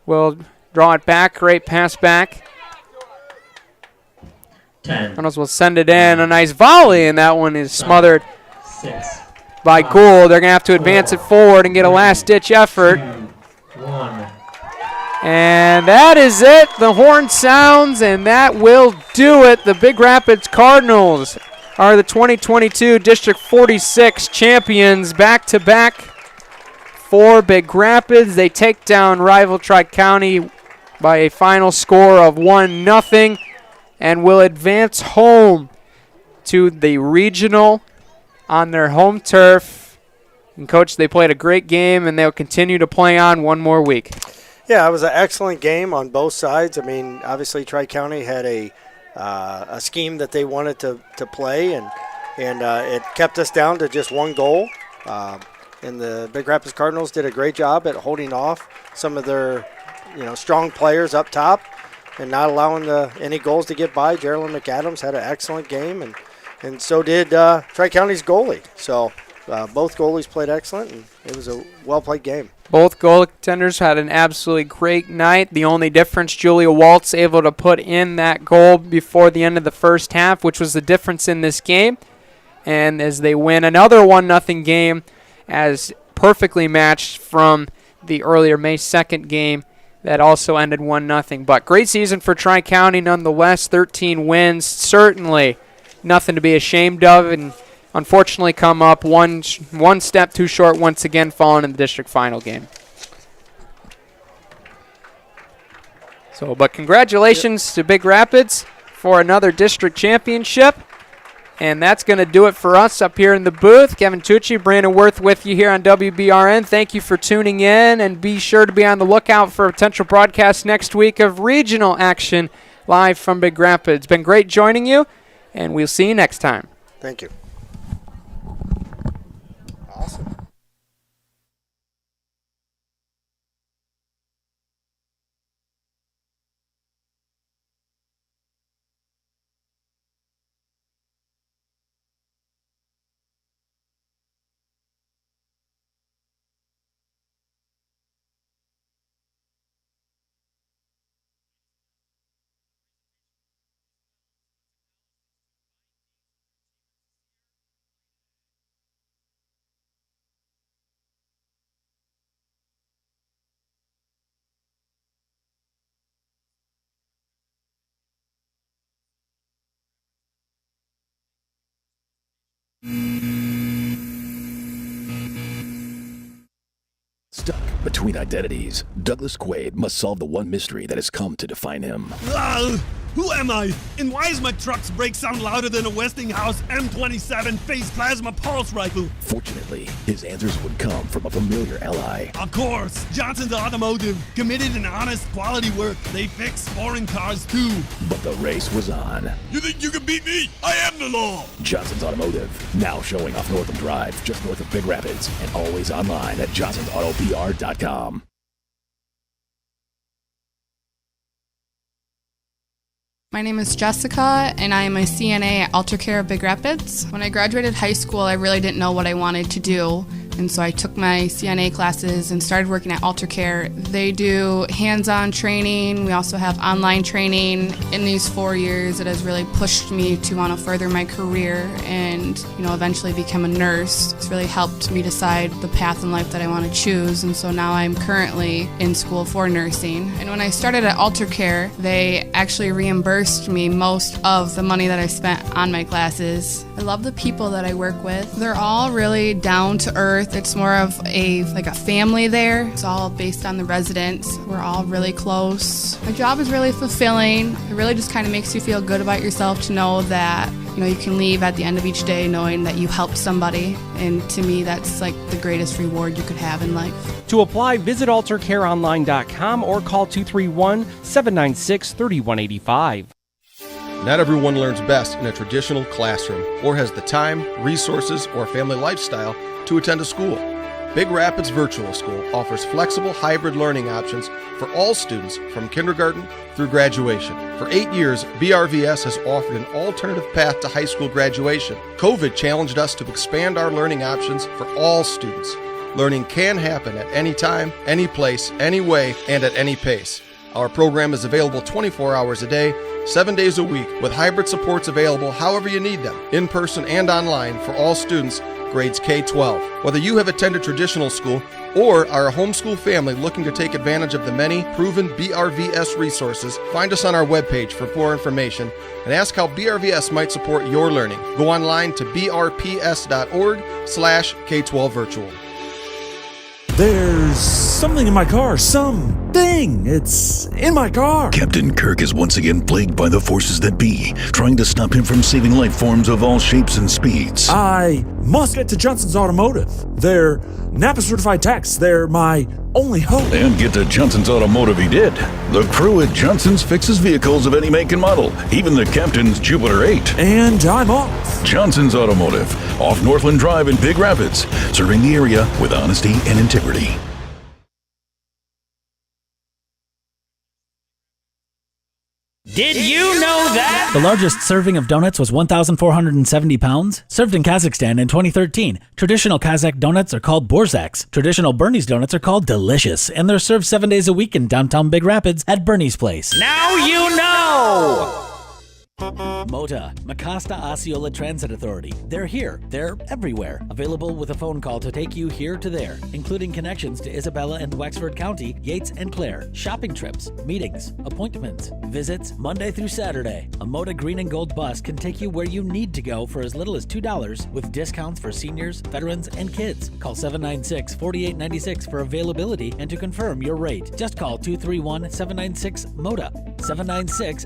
Will draw it back. Great pass back. 10. Cardinals will send it in. A nice volley, and that one is smothered 6 by Gould. They're going to have to advance it forward and get a last-ditch effort. 2 1. And that is it. The horn sounds, and that will do it. The Big Rapids Cardinals are the 2022 District 46 champions, back-to-back for Big Rapids. They take down rival Tri-County by a final score of 1-0 and will advance home to the regional on their home turf. And, Coach, they played a great game, and they'll continue to play on one more week. Yeah, it was an excellent game on both sides. I mean, obviously Tri-County had a scheme that they wanted to play, and it kept us down to just one goal. And the Big Rapids Cardinals did a great job at holding off some of their, strong players up top and not allowing any goals to get by. Geraldine McAdams had an excellent game, and so did Tri-County's goalie. So both goalies played excellent, and it was a well-played game. Both goaltenders had an absolutely great night. The only difference, Julia Waltz able to put in that goal before the end of the first half, which was the difference in this game. And as they win another 1-0 game, as perfectly matched from the earlier May 2nd game that also ended 1-0. But great season for Tri-County nonetheless. 13 wins, certainly nothing to be ashamed of, and unfortunately come up one step too short once again, falling in the district final game. But congratulations to Big Rapids for another district championship. And that's going to do it for us up here in the booth. Kevin Tucci, Brandon Worth with you here on WBRN. Thank you for tuning in, and be sure to be on the lookout for a potential broadcast next week of regional action live from Big Rapids. Been great joining you, and we'll see you next time. Thank you. Awesome. Stuck between identities, Douglas Quaid must solve the one mystery that has come to define him. Who am I? And why is my truck's brakes sound louder than a Westinghouse M27 phase plasma pulse rifle? Fortunately, his answers would come from a familiar ally. Of course, Johnson's Automotive. Committed and honest quality work. They fix foreign cars too. But the race was on. You think you can beat me? I am the law. Johnson's Automotive, now showing off Northam Drive, just north of Big Rapids, and always online at johnsonsautopr.com. My name is Jessica, and I am a CNA at AlterCare of Big Rapids. When I graduated high school, I really didn't know what I wanted to do. And so I took my CNA classes and started working at AlterCare. They do hands-on training. We also have online training. In these 4 years, it has really pushed me to want to further my career and, eventually become a nurse. It's really helped me decide the path in life that I want to choose. And so now I'm currently in school for nursing. And when I started at AlterCare, they actually reimbursed me most of the money that I spent on my classes. I love the people that I work with. They're all really down to earth. It's more of a family there. It's all based on the residents. We're all really close. My job is really fulfilling. It really just kind of makes you feel good about yourself to know that you can leave at the end of each day knowing that you helped somebody. And to me, that's the greatest reward you could have in life. To apply, visit altercareonline.com or call 231-796-3185. Not everyone learns best in a traditional classroom or has the time, resources, or family lifestyle to attend a school. Big Rapids Virtual School offers flexible hybrid learning options for all students from kindergarten through graduation. For 8 years, BRVS has offered an alternative path to high school graduation. COVID challenged us to expand our learning options for all students. Learning can happen at any time, any place, any way, and at any pace. Our program is available 24 hours a day, 7 days a week, with hybrid supports available however you need them, in person and online for all students, grades K-12. Whether you have attended traditional school or are a homeschool family looking to take advantage of the many proven BRVS resources, find us on our webpage for more information and ask how BRVS might support your learning. Go online to brps.org/K12 virtual. There's something in my car. Something. It's in my car. Captain Kirk is once again plagued by the forces that be, trying to stop him from saving life forms of all shapes and speeds. I must get to Johnson's Automotive. They're NAPA certified techs. They're my only hope. And get to Johnson's Automotive he did. The crew at Johnson's fixes vehicles of any make and model, even the captain's Jupiter 8. And I'm off. Johnson's Automotive, off Northland Drive in Big Rapids, serving the area with honesty and integrity. Did you know that? The largest serving of donuts was 1,470 pounds. Served in Kazakhstan in 2013. Traditional Kazakh donuts are called borzaks. Traditional Bernese donuts are called delicious, and they're served 7 days a week in downtown Big Rapids at Bernie's Place. Now you know! MOTA, Mecosta Osceola Transit Authority. They're here. They're everywhere. Available with a phone call to take you here to there, including connections to Isabella and Wexford County, Yates and Clare, shopping trips, meetings, appointments, visits, Monday through Saturday. A MOTA green and gold bus can take you where you need to go for as little as $2 with discounts for seniors, veterans, and kids. Call 796-4896 for availability and to confirm your rate. Just call 231-796-MOTA. 796